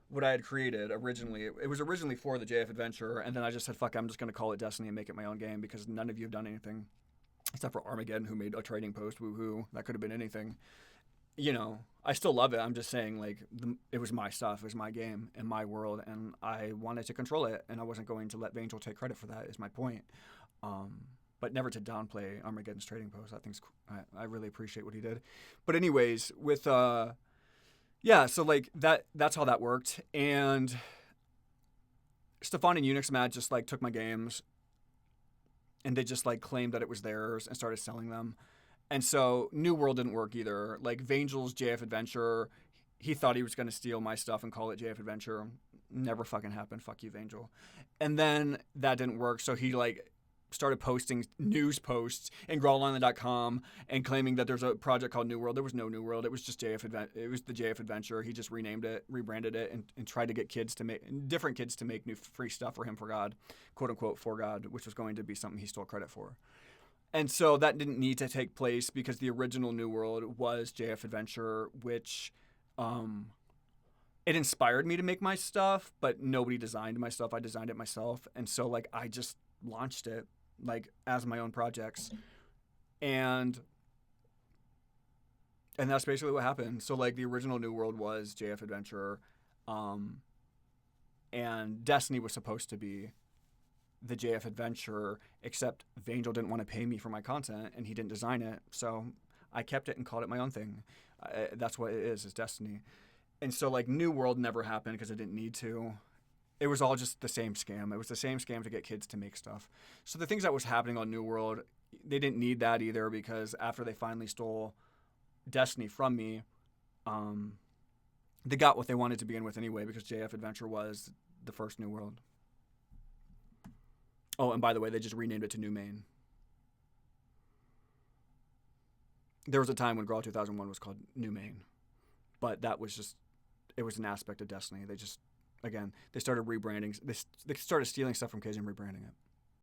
what I had created originally. It was originally for the JF Adventure, and then I just said, fuck, I'm just going to call it Destiny and make it my own game, because none of you have done anything. Except for Armageddon, who made a trading post, woohoo. That could have been anything. You know, I still love it. I'm just saying, like, it was my stuff. It was my game and my world, and I wanted to control it, and I wasn't going to let Vangel take credit for that, is my point. But never to downplay Armageddon's trading post. I really appreciate what he did. But anyways, with... yeah, so like that's how that worked. And Stefan and Unixmat just like took my games and they just like claimed that it was theirs and started selling them. And so New World didn't work either. Like Vangel's JF Adventure, he thought he was going to steal my stuff and call it JF Adventure. Never fucking happened. Fuck you, Vangel. And then that didn't work. So he like started posting news posts in GraalOnline.com and claiming that there's a project called New World. There was no New World. It was just it was the JF Adventure. He just renamed it, rebranded it, and tried to get different kids to make new free stuff for him for God, quote unquote, for God, which was going to be something he stole credit for. And so that didn't need to take place because the original New World was JF Adventure, which it inspired me to make my stuff, but nobody designed my stuff. I designed it myself. And so like I just launched it like as my own projects. And that's basically what happened. So like the original New World was JF Adventure, and Destiny was supposed to be the JF Adventure, except Vangel didn't want to pay me for my content and he didn't design it. So I kept it and called it my own thing. That's what it is Destiny. And so like New World never happened because I didn't need to. It was all just the same scam. It was the same scam to get kids to make stuff. So the things that was happening on New World, they didn't need that either because after they finally stole Destiny from me, they got what they wanted to begin with anyway because JF Adventure was the first New World. Oh, and by the way, they just renamed it to New Main. There was a time when Graal 2001 was called New Main, but that was just, it was an aspect of Destiny. They just, again, they started rebranding. They started stealing stuff from kids and rebranding it.